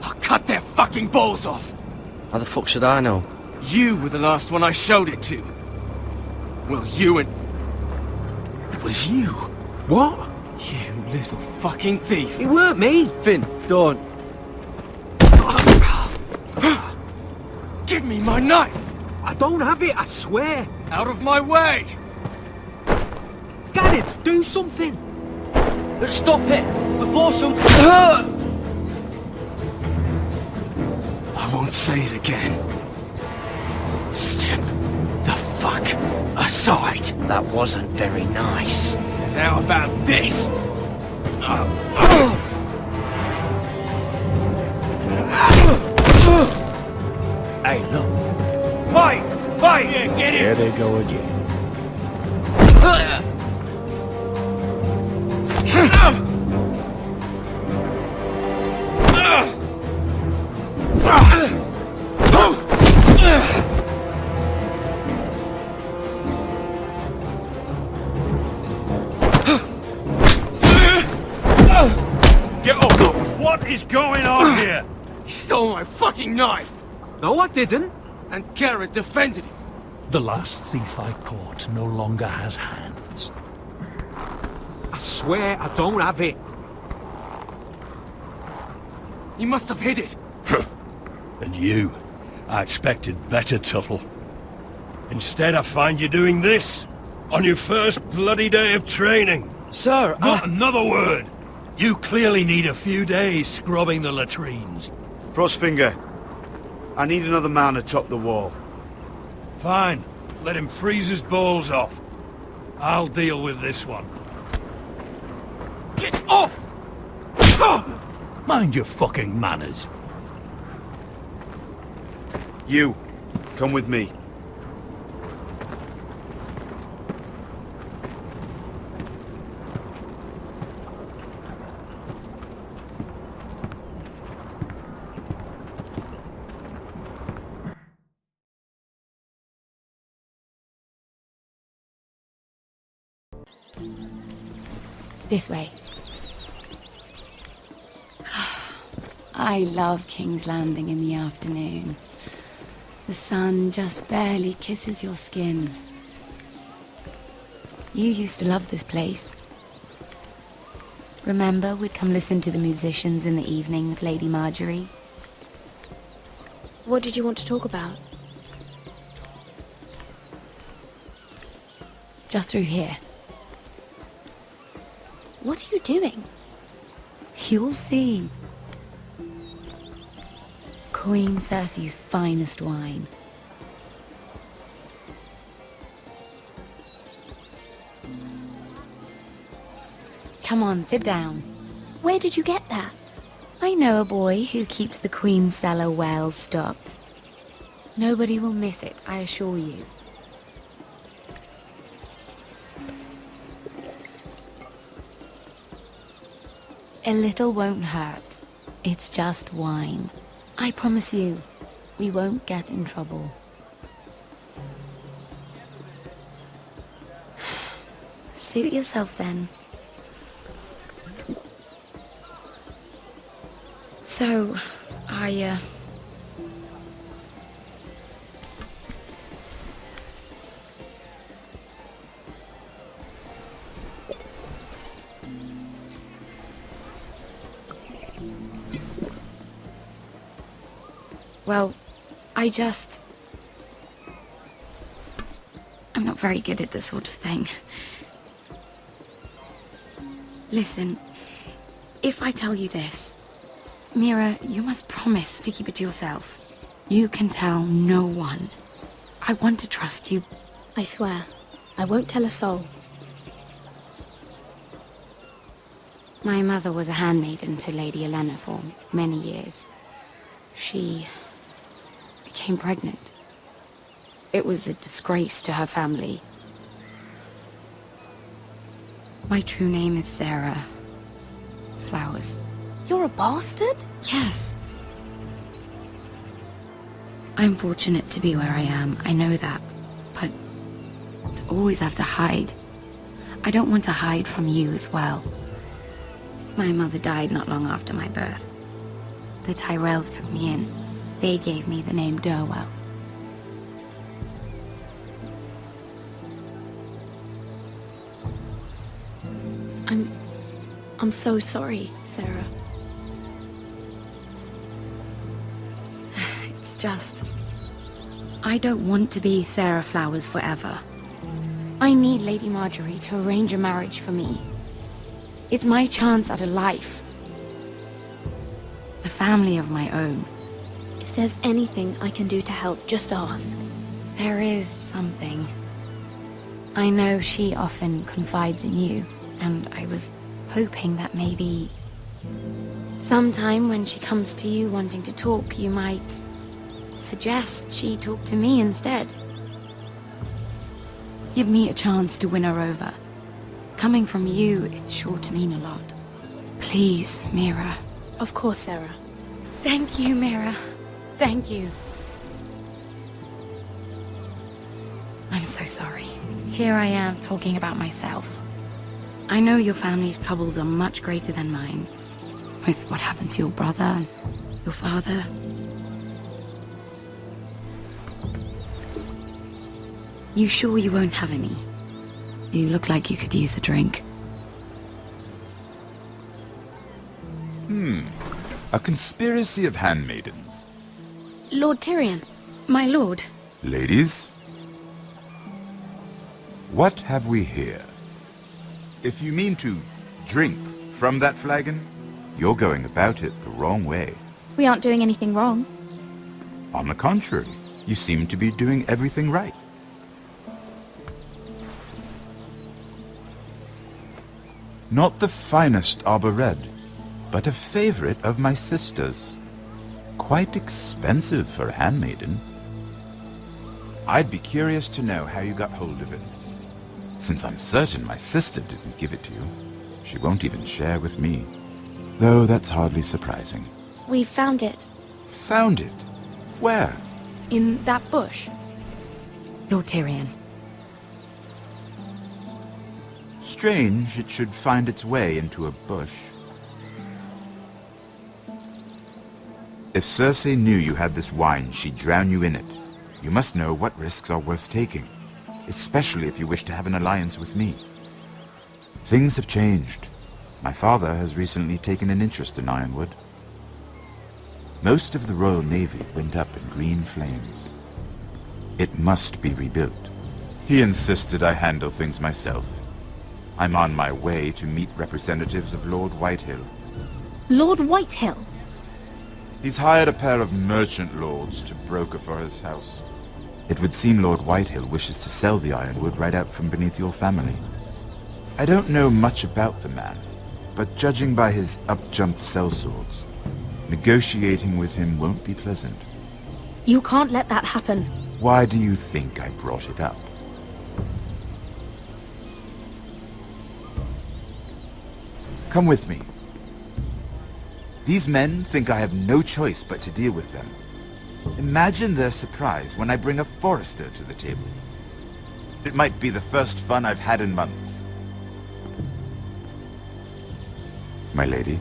I'll cut their fucking balls off. How the fuck should I know? You were the last one I showed it to. Well, you and... It was you. What? You little fucking thief. It weren't me. Finn, don't. Give me my knife! I don't have it, I swear. Out of my way! Gareth, do something. Let's stop it before some... I won't say it again. Step the fuck aside. That wasn't very nice. And how about this? Hey, look. Fight! Fight! Yeah, get There it! they go again. Get up! What is going on here? He stole my fucking knife! No, I didn't. And Garrett defended him. The last thief I caught no longer has hands. I swear I don't have it. He must have hid it. And you, I expected better, Tuttle. Instead, I find you doing this on your first bloody day of training. Sir, Not another word. You clearly need a few days scrubbing the latrines. Frostfinger, I need another man to top the wall. Fine. Let him freeze his balls off. I'll deal with this one. Get off! Mind your fucking manners. You, come with me. This way. I love King's Landing in the afternoon. The sun just barely kisses your skin. You used to love this place. Remember, we'd come listen to the musicians in the evening with Lady Marjorie? What did you want to talk about? Just through here. What are you doing? You'll see. Queen Cersei's finest wine. Come on, sit down. Where did you get that? I know a boy who keeps the Queen's cellar well stocked. Nobody will miss it, I assure you. A little won't hurt. It's just wine. I promise you, we won't get in trouble. Suit yourself then. So, Well, I'm not very good at this sort of thing. Listen, if I tell you this, Mira, you must promise to keep it to yourself. You can tell no one. I want to trust you. I swear, I won't tell a soul. My mother was a handmaiden to Lady Olenna for many years. She became pregnant. It was a disgrace to her family. My true name is Sarah Flowers. You're a bastard? Yes. I'm fortunate to be where I am, I know that. But to always have to hide. I don't want to hide from you as well. My mother died not long after my birth. The Tyrells took me in. They gave me the name Durwell. I'm so sorry, Sarah. It's just... I don't want to be Sarah Flowers forever. I need Lady Marjorie to arrange a marriage for me. It's my chance at a life. A family of my own. If there's anything I can do to help, just ask. There is something. I know she often confides in you, and I was hoping that maybe... sometime when she comes to you wanting to talk, you might suggest she talk to me instead. Give me a chance to win her over. Coming from you, it's sure to mean a lot. Please, Mira. Of course, Sarah. Thank you, Mira. Thank you. I'm so sorry. Here I am talking about myself. I know your family's troubles are much greater than mine. With what happened to your brother and your father. You sure you won't have any? You look like you could use a drink. A conspiracy of handmaidens. Lord Tyrion, my lord. Ladies, what have we here? If you mean to drink from that flagon, you're going about it the wrong way. We aren't doing anything wrong. On the contrary, you seem to be doing everything right. Not the finest arbor red, but a favorite of my sister's. Quite expensive for a handmaiden. I'd be curious to know how you got hold of it. Since I'm certain my sister didn't give it to you, she won't even share with me. Though that's hardly surprising. We found it. Found it? Where? In that bush. Lord Tyrion. Strange it should find its way into a bush. If Cersei knew you had this wine, she'd drown you in it. You must know what risks are worth taking, especially if you wish to have an alliance with me. Things have changed. My father has recently taken an interest in Ironwood. Most of the Royal Navy went up in green flames. It must be rebuilt. He insisted I handle things myself. I'm on my way to meet representatives of Lord Whitehill. Lord Whitehill? He's hired a pair of merchant lords to broker for his house. It would seem Lord Whitehill wishes to sell the ironwood right out from beneath your family. I don't know much about the man, but judging by his up-jumped sellswords, negotiating with him won't be pleasant. You can't let that happen. Why do you think I brought it up? Come with me. These men think I have no choice but to deal with them. Imagine their surprise when I bring a forester to the table. It might be the first fun I've had in months. My lady.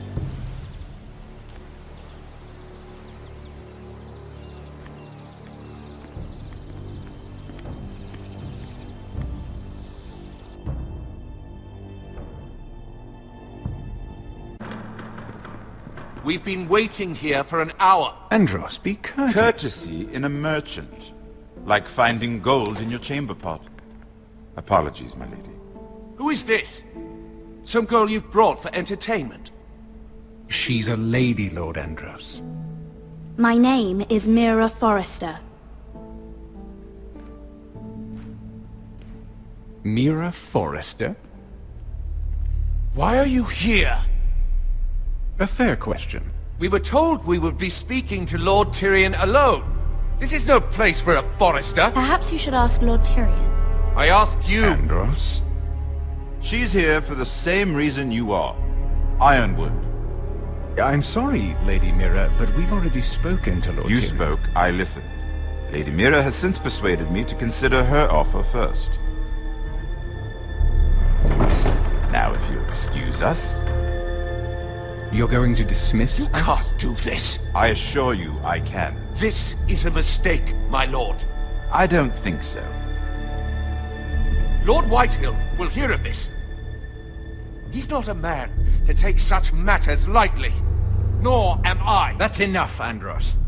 We've been waiting here for an hour. Andros, be courteous. Courtesy in a merchant. Like finding gold in your chamber pot. Apologies, my lady. Who is this? Some girl you've brought for entertainment? She's a lady, Lord Andros. My name is Mira Forrester. Mira Forrester? Why are you here? A fair question. We were told we would be speaking to Lord Tyrion alone. This is no place for a forester. Perhaps you should ask Lord Tyrion. I asked you. Andros? She's here for the same reason you are. Ironwood. I'm sorry, Lady Mira, but we've already spoken to Lord Tyrion. You spoke, I listened. Lady Mira has since persuaded me to consider her offer first. Now, if you'll excuse us... You're going to dismiss us? You can't do this. I assure you I can. This is a mistake, my lord. I don't think so. Lord Whitehill will hear of this. He's not a man to take such matters lightly. Nor am I. That's enough, Andros.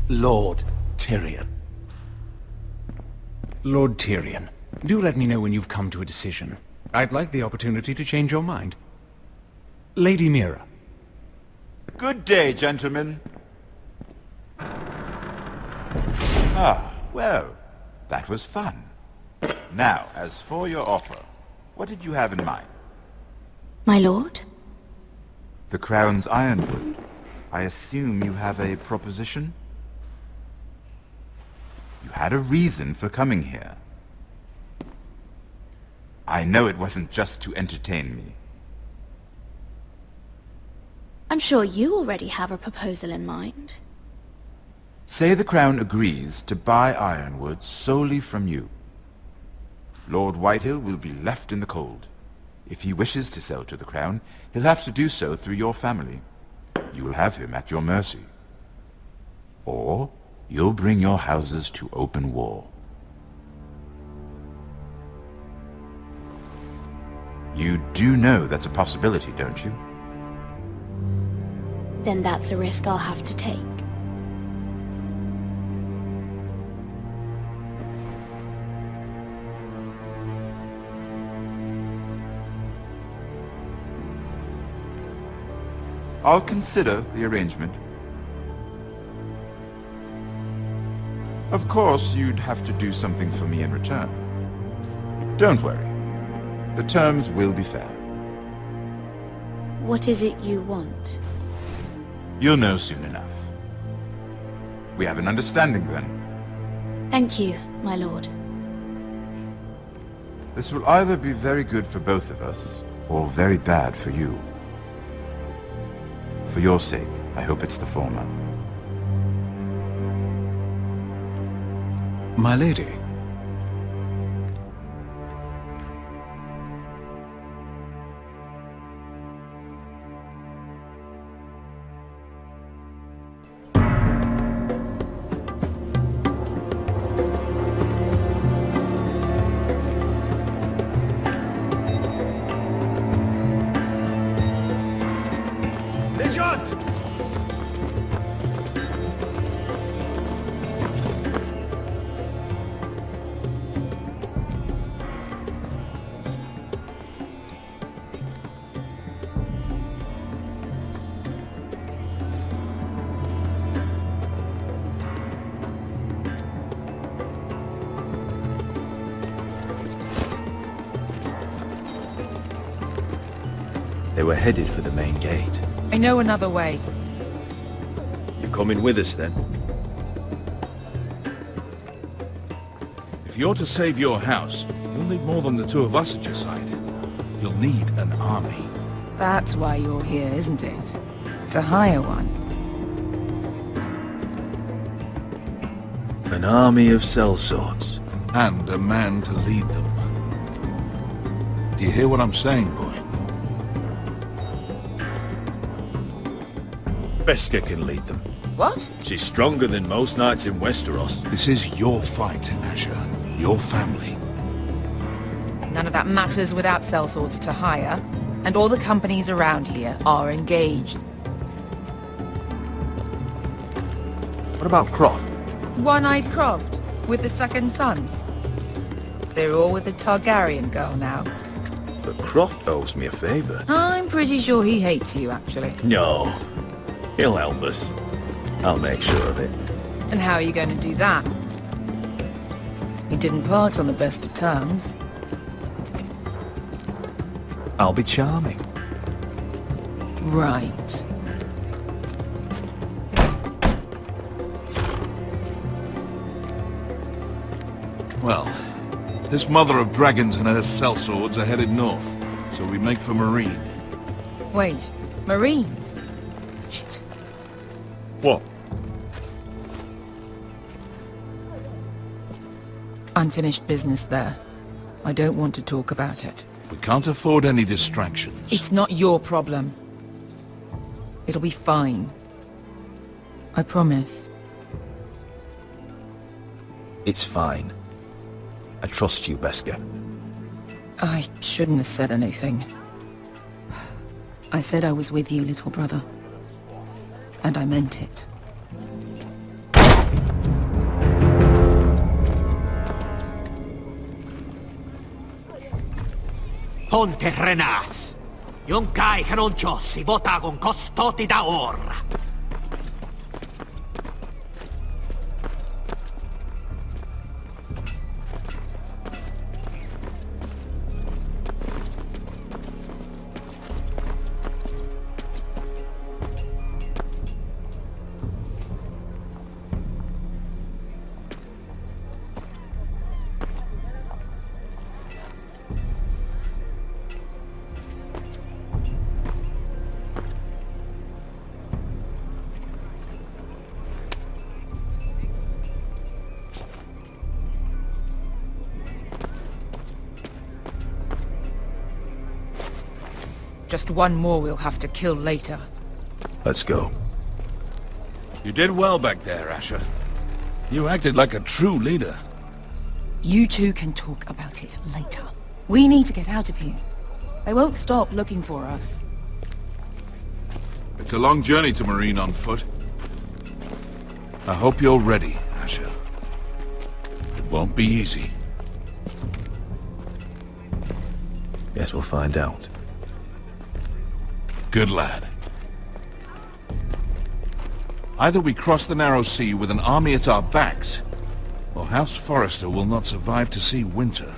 Lord Tyrion. Lord Tyrion, do let me know when you've come to a decision. I'd like the opportunity to change your mind. Lady Mira. Good day, gentlemen. Ah, well, that was fun. Now, as for your offer, what did you have in mind? My lord? The Crown's Ironwood. I assume you have a proposition? You had a reason for coming here. I know it wasn't just to entertain me. I'm sure you already have a proposal in mind. Say the Crown agrees to buy Ironwood solely from you. Lord Whitehill will be left in the cold. If he wishes to sell to the Crown, he'll have to do so through your family. You will have him at your mercy. Or you'll bring your houses to open war. You do know that's a possibility, don't you? Then that's a risk I'll have to take. I'll consider the arrangement. Of course, you'd have to do something for me in return. Don't worry. The terms will be fair. What is it you want? You'll know soon enough. We have an understanding then. Thank you, my lord. This will either be very good for both of us, or very bad for you. For your sake, I hope it's the former. My lady. They were headed for the main gate. I know another way. You coming with us then? If you're to save your house, you'll need more than the two of us at your side. You'll need an army. That's why you're here, isn't it? To hire one. An army of sellswords. And a man to lead them. Do you hear what I'm saying, boy? Beskha can lead them. What? She's stronger than most knights in Westeros. This is your fight, Asher. Your family. None of that matters without sellswords to hire, and all the companies around here are engaged. What about Croft? One-eyed Croft, with the second sons. They're all with the Targaryen girl now. But Croft owes me a favor. I'm pretty sure he hates you, actually. No. He'll help us. I'll make sure of it. And how are you going to do that? We didn't part on the best of terms. I'll be charming. Right. Well, this mother of dragons and her sellswords are headed north, so we make for Marine. Wait, Marine? Shit. What? Unfinished business there. I don't want to talk about it. We can't afford any distractions. It's not your problem. It'll be fine. I promise. It's fine. I trust you, Beskha. I shouldn't have said anything. I said I was with you, little brother. And I meant it. Ponte renas. Yung kai kanoncho si bota con costoti da ora. Just one more we'll have to kill later. Let's go. You did well back there, Asher. You acted like a true leader. You two can talk about it later. We need to get out of here. They won't stop looking for us. It's a long journey to Marine on foot. I hope you're ready, Asher. It won't be easy. Guess we'll find out. Good lad. Either we cross the narrow sea with an army at our backs, or House Forrester will not survive to see winter.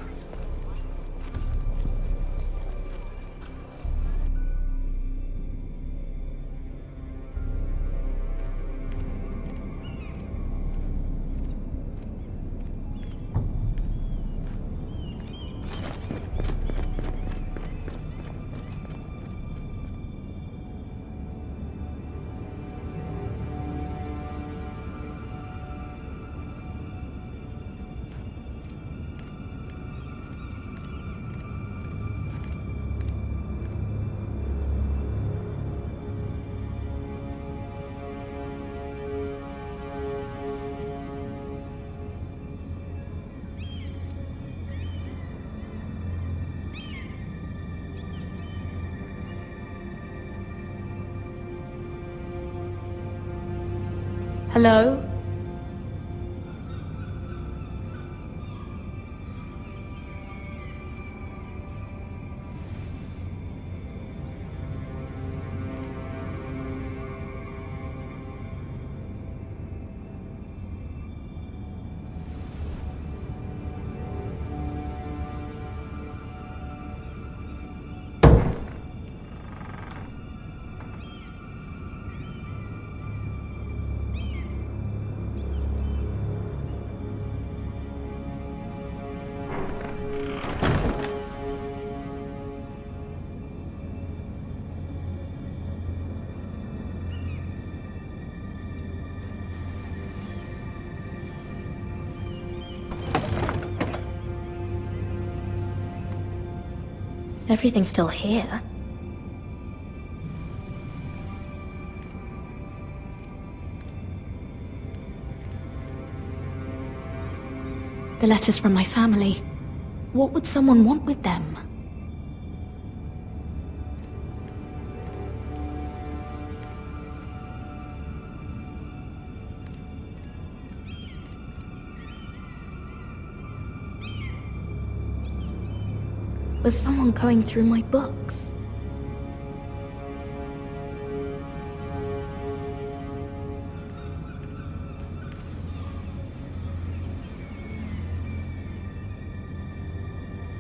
Hello? Everything's still here. The letters from my family. What would someone want with them? Was someone going through my books?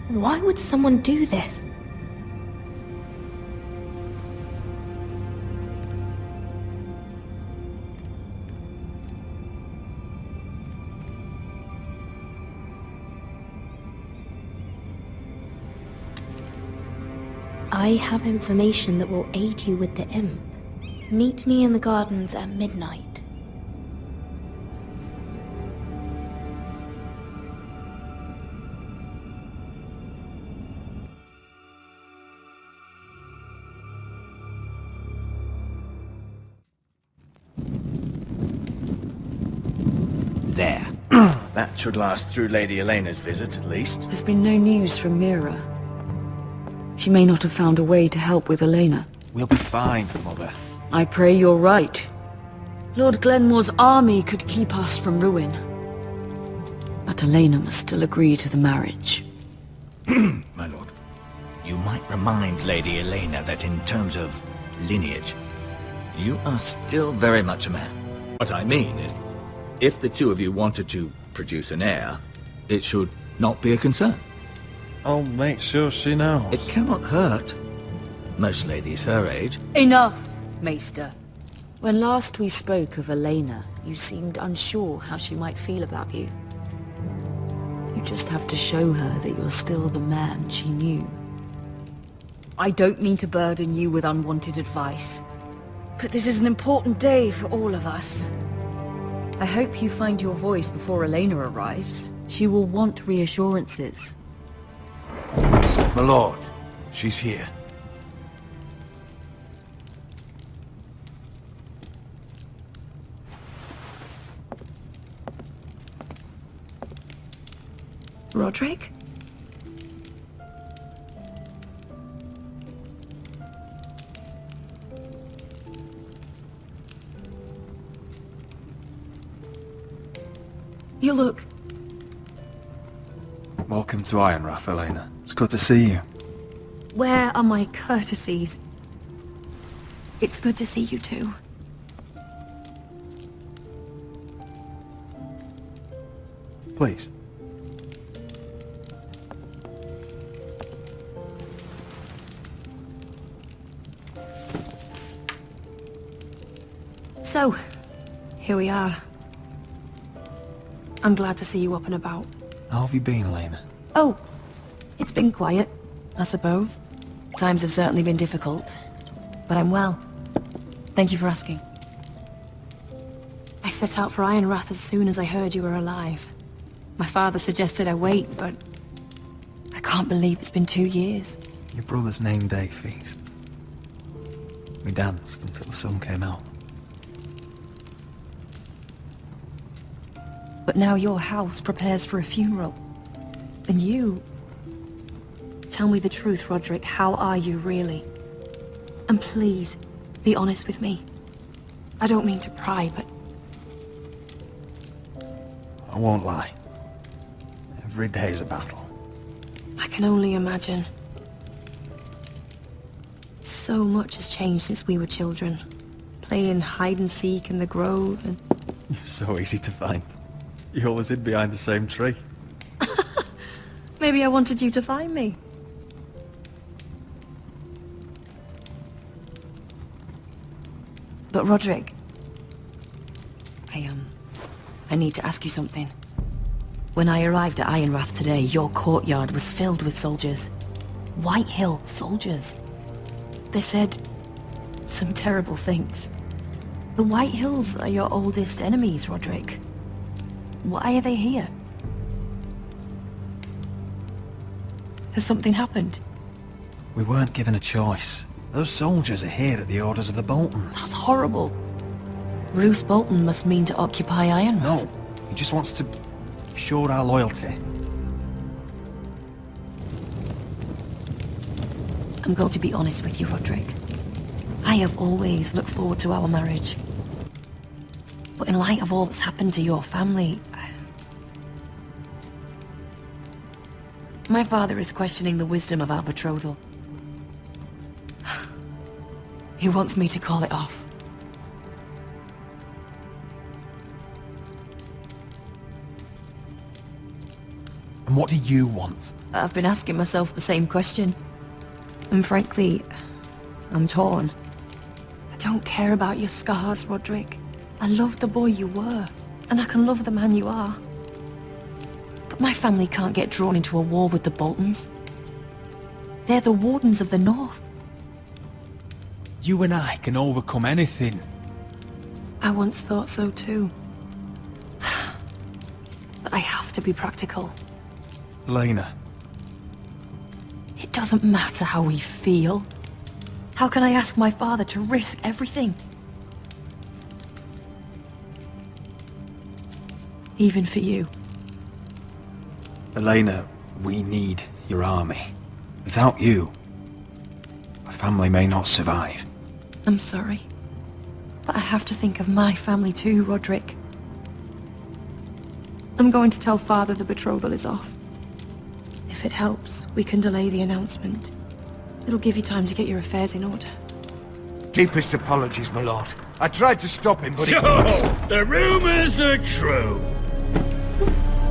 Why would someone do this? I have information that will aid you with the imp. Meet me in the gardens at midnight. There. That should last through Lady Elena's visit, at least. There's been no news from Mira. She may not have found a way to help with Elena. We'll be fine, Mother. I pray you're right. Lord Glenmore's army could keep us from ruin. But Elena must still agree to the marriage. My lord, you might remind Lady Elena that in terms of lineage, you are still very much a man. What I mean is, if the two of you wanted to produce an heir, it should not be a concern. I'll make sure she knows. It cannot hurt. Most ladies her age. Enough, Maester. When last we spoke of Elena, you seemed unsure how she might feel about you. You just have to show her that you're still the man she knew. I don't mean to burden you with unwanted advice, but this is an important day for all of us. I hope you find your voice before Elena arrives. She will want reassurances. My lord, she's here. Roderick? You look... Welcome to Ironrath, Elena. It's good to see you. Where are my courtesies? It's good to see you too. Please. So, here we are. I'm glad to see you up and about. How have you been, Elena? Oh, it's been quiet, I suppose. Times have certainly been difficult, but I'm well. Thank you for asking. I set out for Ironrath as soon as I heard you were alive. My father suggested I wait, but I can't believe it's been 2 years. Your brother's name day feast. We danced until the sun came out. But now your house prepares for a funeral. And you... Tell me the truth, Roderick. How are you, really? And please, be honest with me. I don't mean to pry, but... I won't lie. Every day's a battle. I can only imagine. So much has changed since we were children. Playing hide and seek in the grove and... You're so easy to find. You always hid behind the same tree. Maybe I wanted you to find me. But Roderick... I need to ask you something. When I arrived at Ironrath today, your courtyard was filled with soldiers. White Hill soldiers. They said some terrible things. The White Hills are your oldest enemies, Roderick. Why are they here? Has something happened? We weren't given a choice. Those soldiers are here at the orders of the Boltons. That's horrible. Roose Bolton must mean to occupy Ironrath. No, he just wants to show our loyalty. I'm going to be honest with you, Roderick. I have always looked forward to our marriage. But in light of all that's happened to your family... My father is questioning the wisdom of our betrothal. He wants me to call it off. And what do you want? I've been asking myself the same question. And frankly, I'm torn. I don't care about your scars, Roderick. I love the boy you were, and I can love the man you are. But my family can't get drawn into a war with the Boltons. They're the Wardens of the North. You and I can overcome anything. I once thought so too. But I have to be practical. Elena. It doesn't matter how we feel. How can I ask my father to risk everything? Even for you. Elena, we need your army. Without you, family may not survive. I'm sorry. But I have to think of my family too, Roderick. I'm going to tell Father the betrothal is off. If it helps, we can delay the announcement. It'll give you time to get your affairs in order. Deepest apologies, my lord. I tried to stop him, but So, the rumors are true.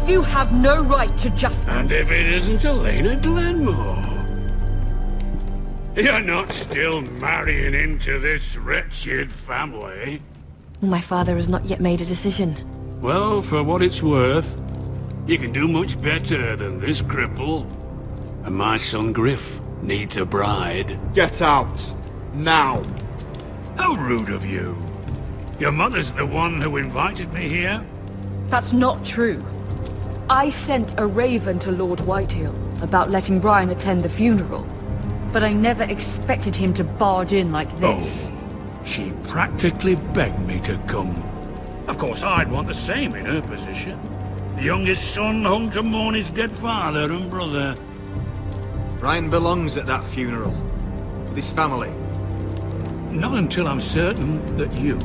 You have no right to just... And if it isn't Elena Glenmore? You're not still marrying into this wretched family? My father has not yet made a decision. Well, for what it's worth, you can do much better than this cripple. And my son Griff needs a bride. Get out. Now. How rude of you. Your mother's the one who invited me here? That's not true. I sent a raven to Lord Whitehill about letting Brian attend the funeral. But I never expected him to barge in like this. Oh, she practically begged me to come. Of course, I'd want the same in her position. The youngest son home to mourn his dead father and brother. Brian belongs at that funeral. With his family. Not until I'm certain that you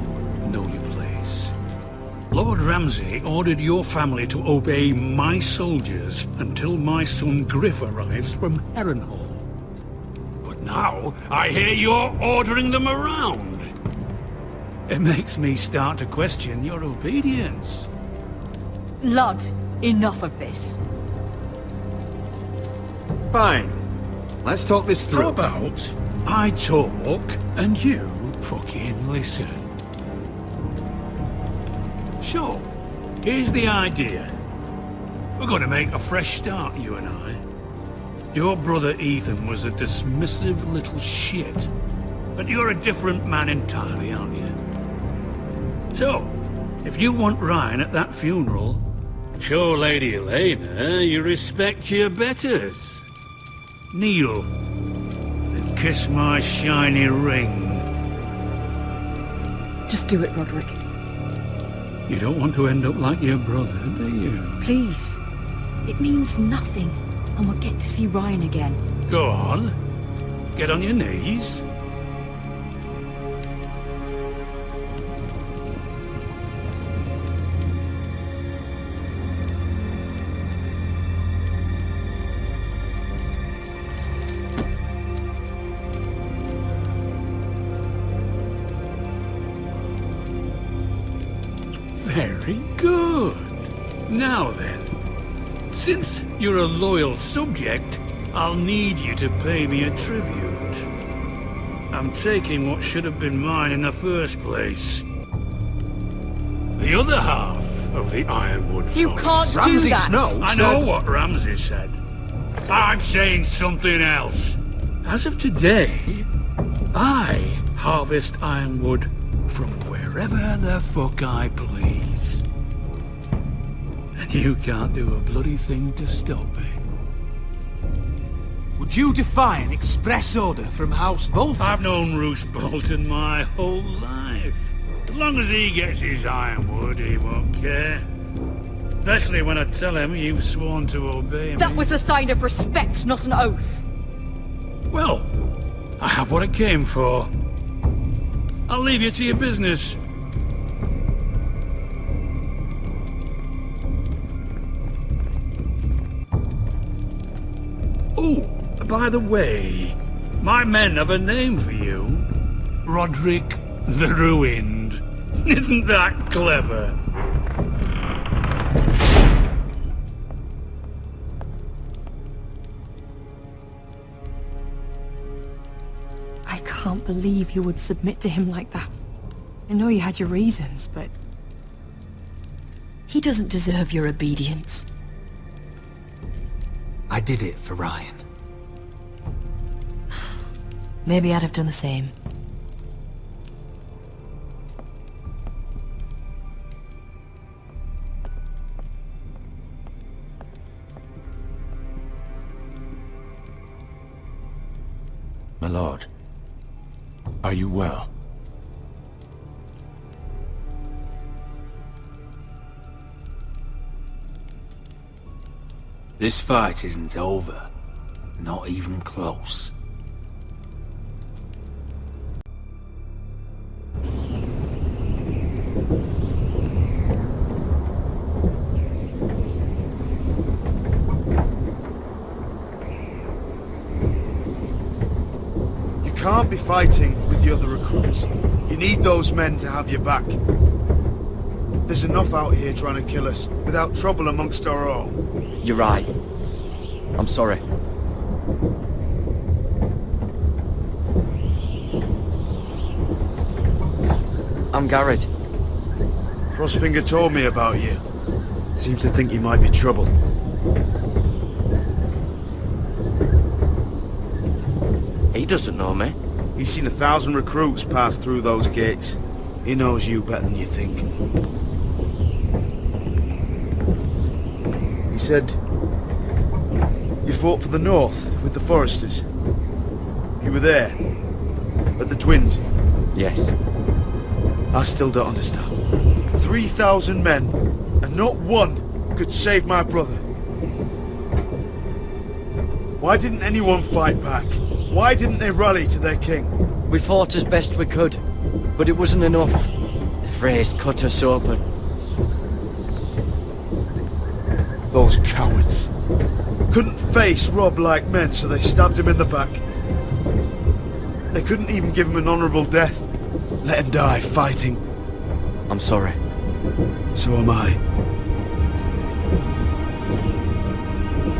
know your place. Lord Ramsay ordered your family to obey my soldiers until my son Griff arrives from Harrenhal. But now, I hear you're ordering them around. It makes me start to question your obedience. Lud, enough of this. Fine. Let's talk this through. How about I talk and you fucking listen? So, here's the idea. We're going to make a fresh start, you and I. Your brother Ethan was a dismissive little shit. But you're a different man entirely, aren't you? So, if you want Ryan at that funeral, show Lady Elena you respect your betters. Kneel and kiss my shiny ring. Just do it, Roderick. You don't want to end up like your brother, do you? Please. It means nothing, and we'll get to see Ryan again. Go on. Get on your knees. Very good. Now then, since you're a loyal subject, I'll need you to pay me a tribute. I'm taking what should have been mine in the first place. The other half of the Ironwood Forest. You can't do that! I know what Ramsay said. I'm saying something else. As of today, I harvest Ironwood from wherever the fuck I please. And you can't do a bloody thing to stop me. Would you defy an express order from House Bolton? I've known Roose Bolton my whole life. As long as he gets his ironwood, he won't care. Especially when I tell him you've sworn to obey me. That was a sign of respect, not an oath. Well, I have what I came for. I'll leave you to your business. Oh, by the way, my men have a name for you. Roderick the Ruined. Isn't that clever? I can't believe you would submit to him like that. I know you had your reasons, but... he doesn't deserve your obedience. I did it for Ryan. Maybe I'd have done the same. My lord, are you well? This fight isn't over. Not even close. You can't be fighting with the other recruits. You need those men to have your back. There's enough out here trying to kill us without trouble amongst our own. You're right. I'm sorry. I'm Garrett. Frostfinger told me about you. Seems to think you might be trouble. He doesn't know me. He's seen 1,000 recruits pass through those gates. He knows you better than you think. He said you fought for the North with the Foresters. You were there, at the Twins. Yes. I still don't understand. 3,000 men, and not one could save my brother. Why didn't anyone fight back? Why didn't they rally to their king? We fought as best we could, but it wasn't enough. The Freys cut us open. Those cowards. Couldn't face Rob like men, so they stabbed him in the back. They couldn't even give him an honourable death. Let him die fighting. I'm sorry. So am I.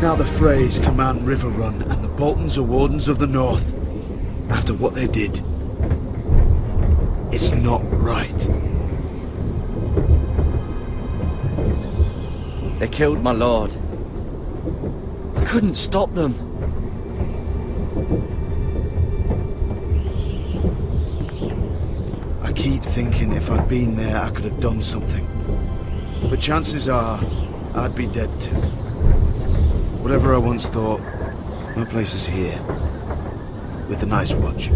Now the Freys command Riverrun, and the Boltons are Wardens of the North. After what they did, it's not right. They killed my lord. I couldn't stop them. I keep thinking if I'd been there, I could have done something. But chances are, I'd be dead too. Whatever I once thought, my place is here. With the Night's Watch.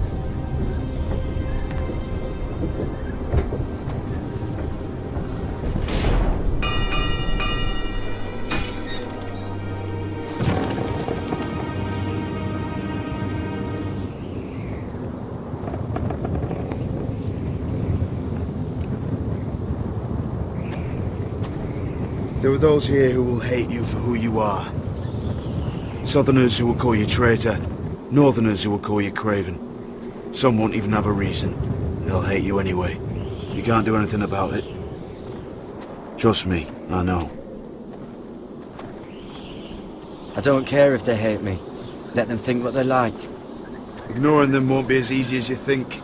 There are those here who will hate you for who you are. Southerners who will call you traitor, Northerners who will call you craven. Some won't even have a reason. They'll hate you anyway. You can't do anything about it. Trust me, I know. I don't care if they hate me. Let them think what they like. Ignoring them won't be as easy as you think.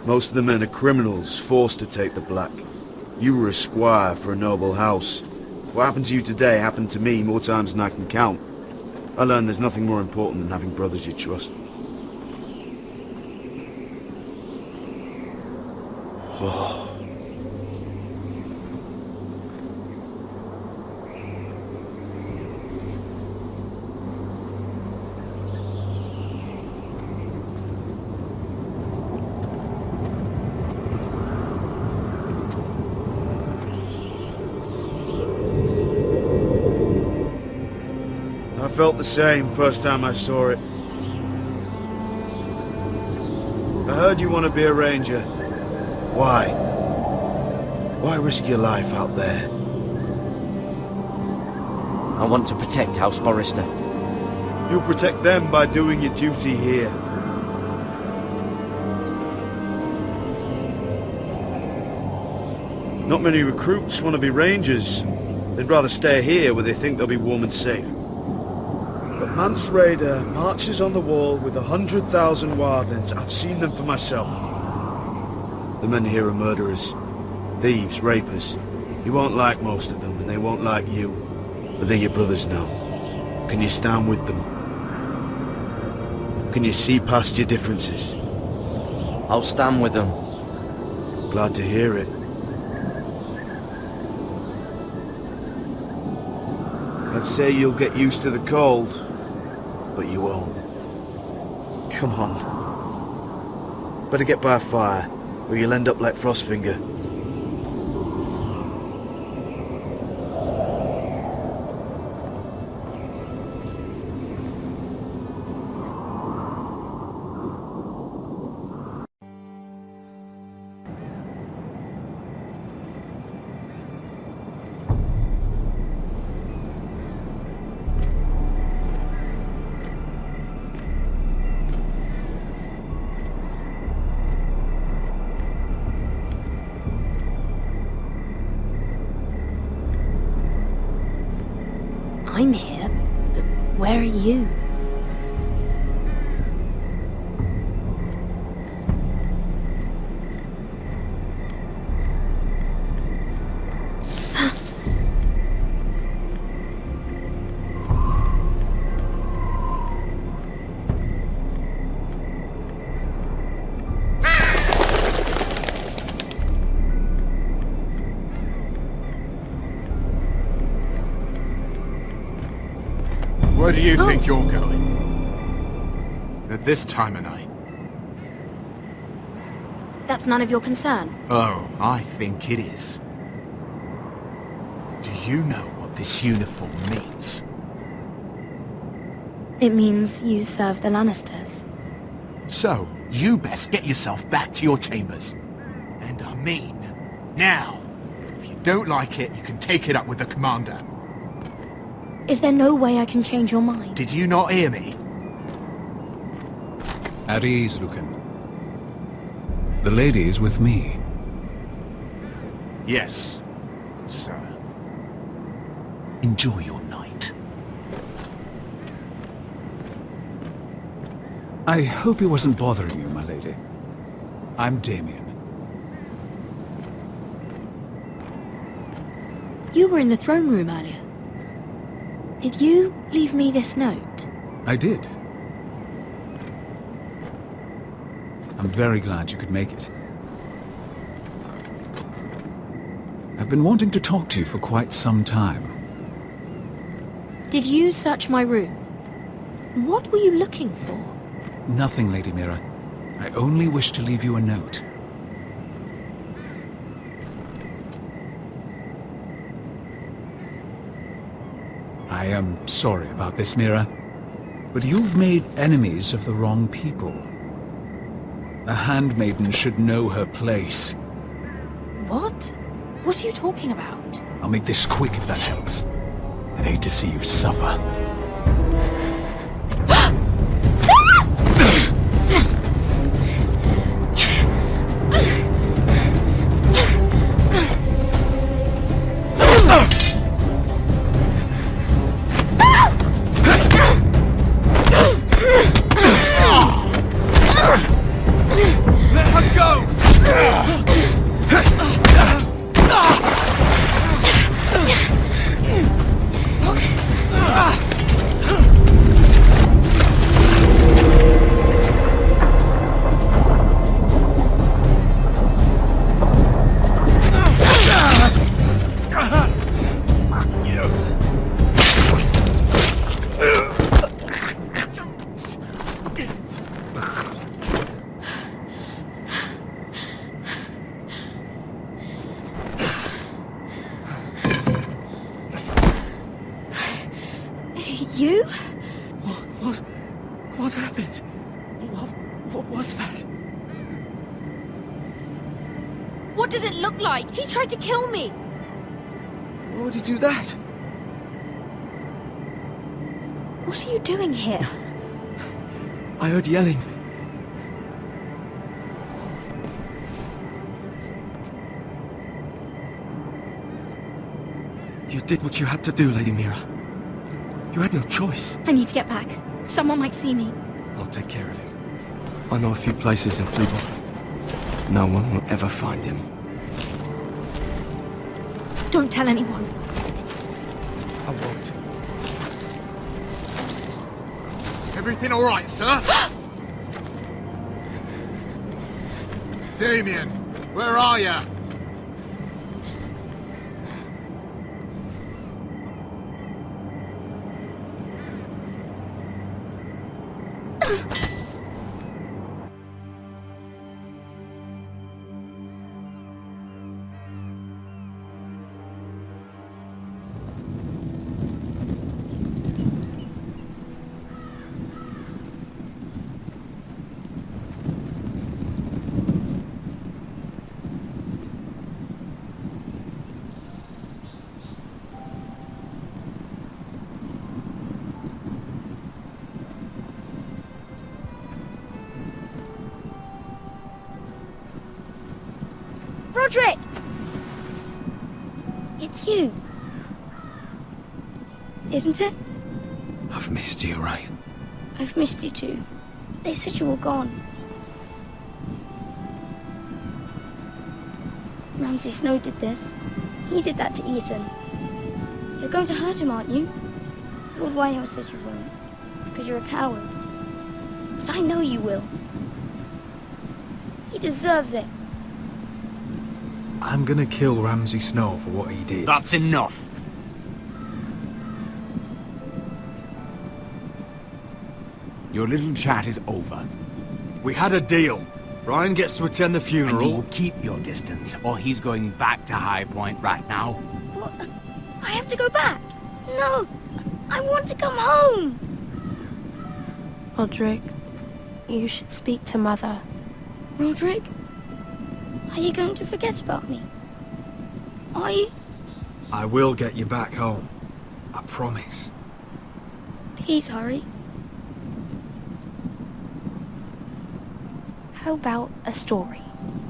Most of the men are criminals, forced to take the black. You were a squire for a noble house. What happened to you today happened to me more times than I can count. I learned there's nothing more important than having brothers you trust. Whoa. I felt the same first time I saw it. I heard you want to be a ranger. Why? Why risk your life out there? I want to protect House Forrester. You'll protect them by doing your duty here. Not many recruits want to be rangers. They'd rather stay here where they think they'll be warm and safe. But Mance Raider marches on the wall with 100,000 wildlings. I've seen them for myself. The men here are murderers, thieves, rapers. You won't like most of them, and they won't like you. But they're your brothers now. Can you stand with them? Can you see past your differences? I'll stand with them. Glad to hear it. I'd say you'll get used to the cold, but you won't. Come on. Better get by a fire, or you'll end up like Frostfinger. Where are you? Where do you think you're going? At this time of night? That's none of your concern. Oh, I think it is. Do you know what this uniform means? It means you serve the Lannisters. So, you best get yourself back to your chambers. And I mean, now. If you don't like it, you can take it up with the commander. Is there no way I can change your mind? Did you not hear me? At ease, Lucan. The lady is with me. Yes, sir. Enjoy your night. I hope he wasn't bothering you, my lady. I'm Damien. You were in the throne room earlier. Did you leave me this note? I did. I'm very glad you could make it. I've been wanting to talk to you for quite some time. Did you search my room? What were you looking for? Nothing, Lady Mira. I only wish to leave you a note. I am sorry about this, Mira, but you've made enemies of the wrong people. A handmaiden should know her place. What? What are you talking about? I'll make this quick if that helps. I'd hate to see you suffer. You? What happened? What was that? What does it look like? He tried to kill me! Why would he do that? What are you doing here? I heard yelling. You did what you had to do, Lady Mira. You had no choice. I need to get back. Someone might see me. I'll take care of him. I know a few places in Fleabor. No one will ever find him. Don't tell anyone. I won't. Everything all right, sir? Damien, where are you? Roderick! It's you. Isn't it? I've I've missed you, Ryan. I've missed you too. They said you were gone. Ramsay Snow did this. He did that to Ethan. You're going to hurt him, aren't you? Lord Wyhill says you won't, because you're a coward. But I know you will. He deserves it. I'm gonna kill Ramsay Snow for what he did. That's enough. Your little chat is over. We had a deal. Ryan gets to attend the funeral. And you will keep your distance, or he's going back to High Point right now. What? I have to go back? No! I want to come home! Roderick, you should speak to Mother. Roderick? Are you going to forget about me? Are you? I will get you back home. I promise. Please hurry. How about a story?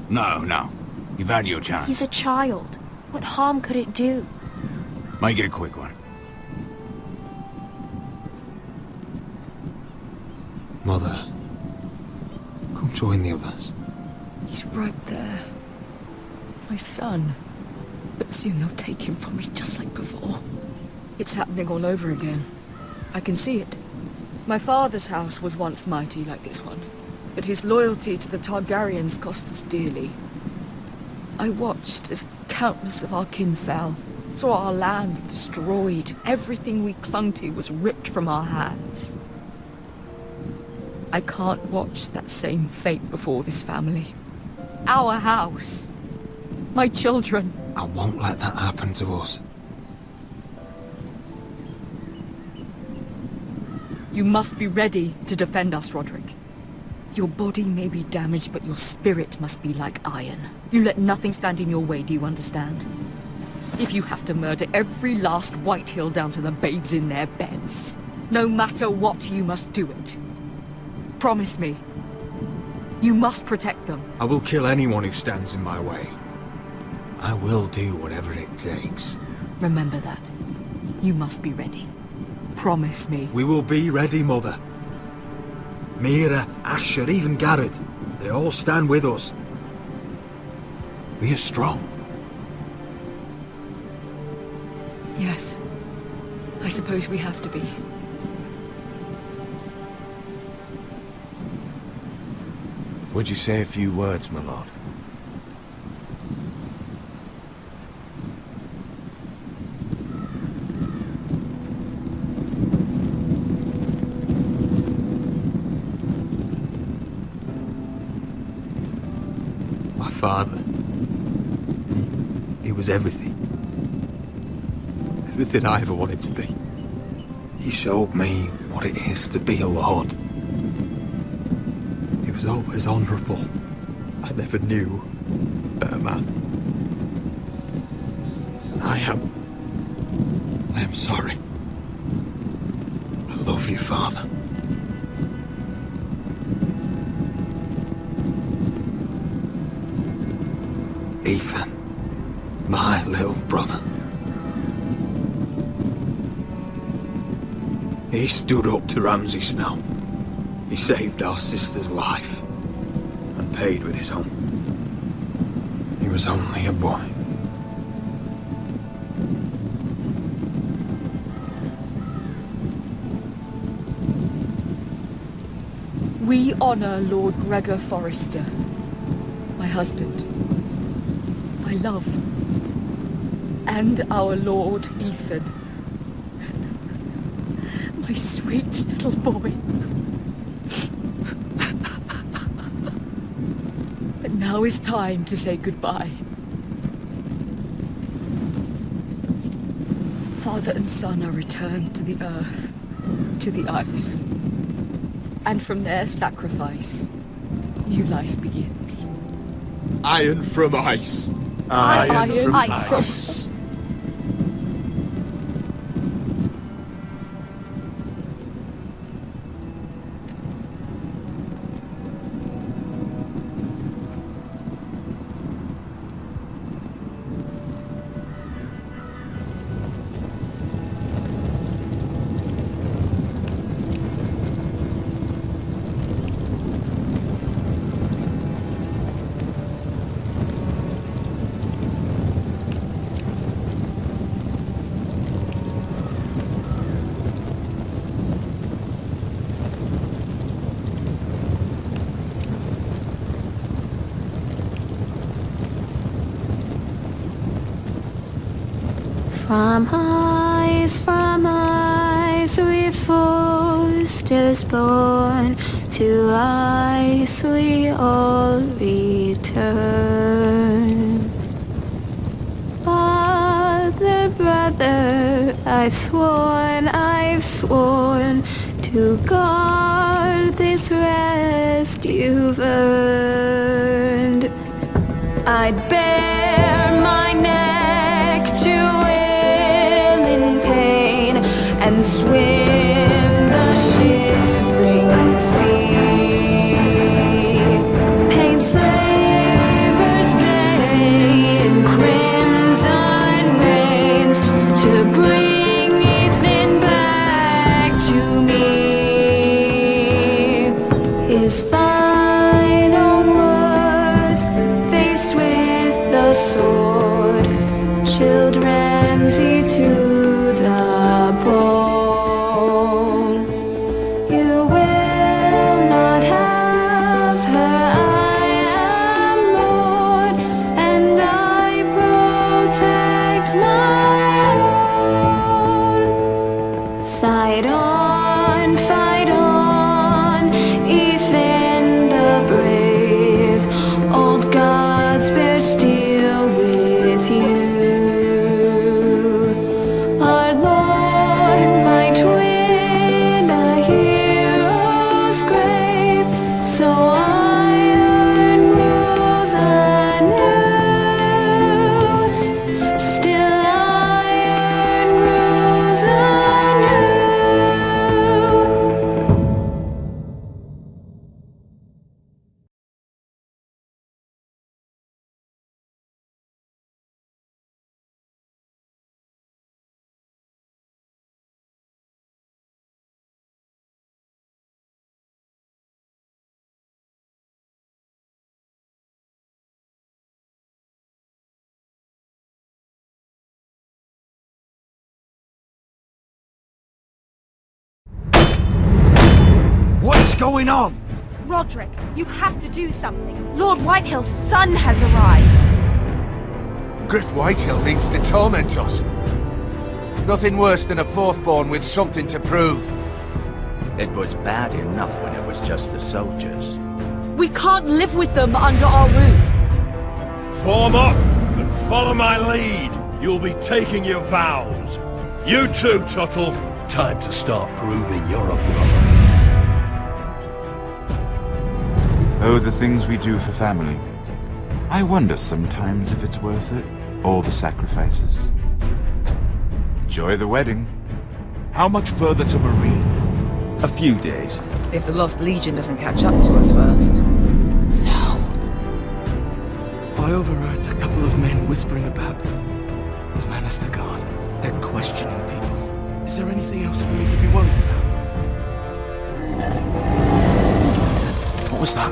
No. You've had your chance. He's a child. What harm could it do? Make it a quick one. Mother, come join the others. He's right there. My son. But soon they'll take him from me just like before. It's happening all over again. I can see it. My father's house was once mighty like this one, but his loyalty to the Targaryens cost us dearly. I watched as countless of our kin fell, saw our lands destroyed, everything we clung to was ripped from our hands. I can't watch that same fate before this family. Our house. My children. I won't let that happen to us. You must be ready to defend us, Roderick. Your body may be damaged, but your spirit must be like iron. You let nothing stand in your way, do you understand? If you have to murder every last Whitehill down to the babes in their beds, no matter what, you must do it. Promise me. You must protect them. I will kill anyone who stands in my way. I will do whatever it takes. Remember that. You must be ready. Promise me. We will be ready, Mother. Mira, Asher, even Garrett. They all stand with us. We are strong. Yes. I suppose we have to be. Would you say a few words, my lord? My father. He was everything. Everything I ever wanted to be. He showed me what it is to be a lord. He was always honourable. I never knew a better man. And I am sorry. I love you, Father. Ethan, my little brother. He stood up to Ramsay Snow. He saved our sister's life and paid with his own. He was only a boy. We honor Lord Gregor Forrester, my husband, my love, and our Lord Ethan, my sweet little boy. But now is time to say goodbye. Father and son are returned to the earth, to the ice. And from their sacrifice, new life begins. Iron from ice. Iron from ice. ice. From ice we foresters born, to ice we all return. Father, brother, I've sworn to guard this rest you've earned. I'd bare my neck to wail in pain and swim the shivering sea. Paint slavers play in crimson rains to bring Ethan back to me. His final words, faced with the sword, chilled Ramsay to the bone. You will not have her, I am Lord, and I protect my own. Fight on, Ethan the brave, old gods bear steel with you. Our Lord, my twin, a hero's grave, so iron rules anew. Still iron rules anew. What is going on? Roderick, you have to do something. Lord Whitehill's son has arrived. Griff Whitehill means to torment us. Nothing worse than a fourthborn with something to prove. It was bad enough when it was just the soldiers. We can't live with them under our roof. Form up and follow my lead. You'll be taking your vows. You too, Tuttle. Time to start proving you're a brother. Oh, the things we do for family. I wonder sometimes if it's worth it, all the sacrifices. Enjoy the wedding. How much further to Marine? A few days. If the Lost Legion doesn't catch up to us first. I overheard a couple of men whispering about the Lannister Guard. They're questioning people. Is there anything else for me to be worried about? What was that?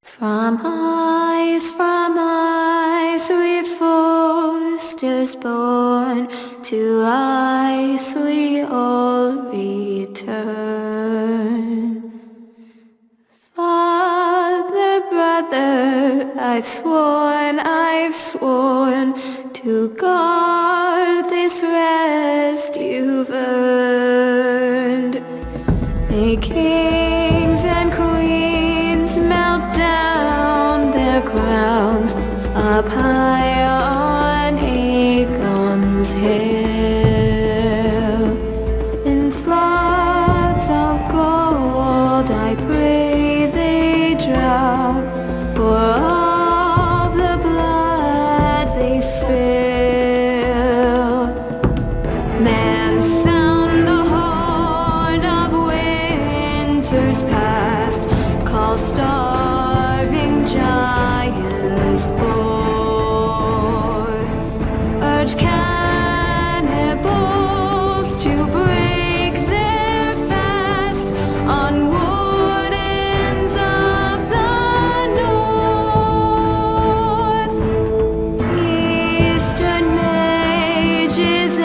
From ice we foresters born, to ice we all return. Father, brother, I've sworn to guard this rest you've earned. May kings and queens melt down their crowns up high on Aegon's hill. In floods of gold I pray they drown, for all the blood they spill. Man, sound the horn of winter's past, call starving giants forth, urge cannibals to break their fast on wardens of the north. Eastern mages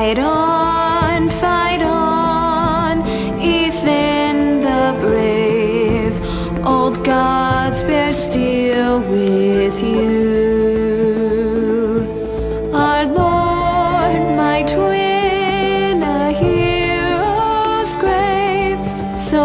Fight on, Ethan the brave. Old gods bear steel with you. Our Lord might win a hero's grave, so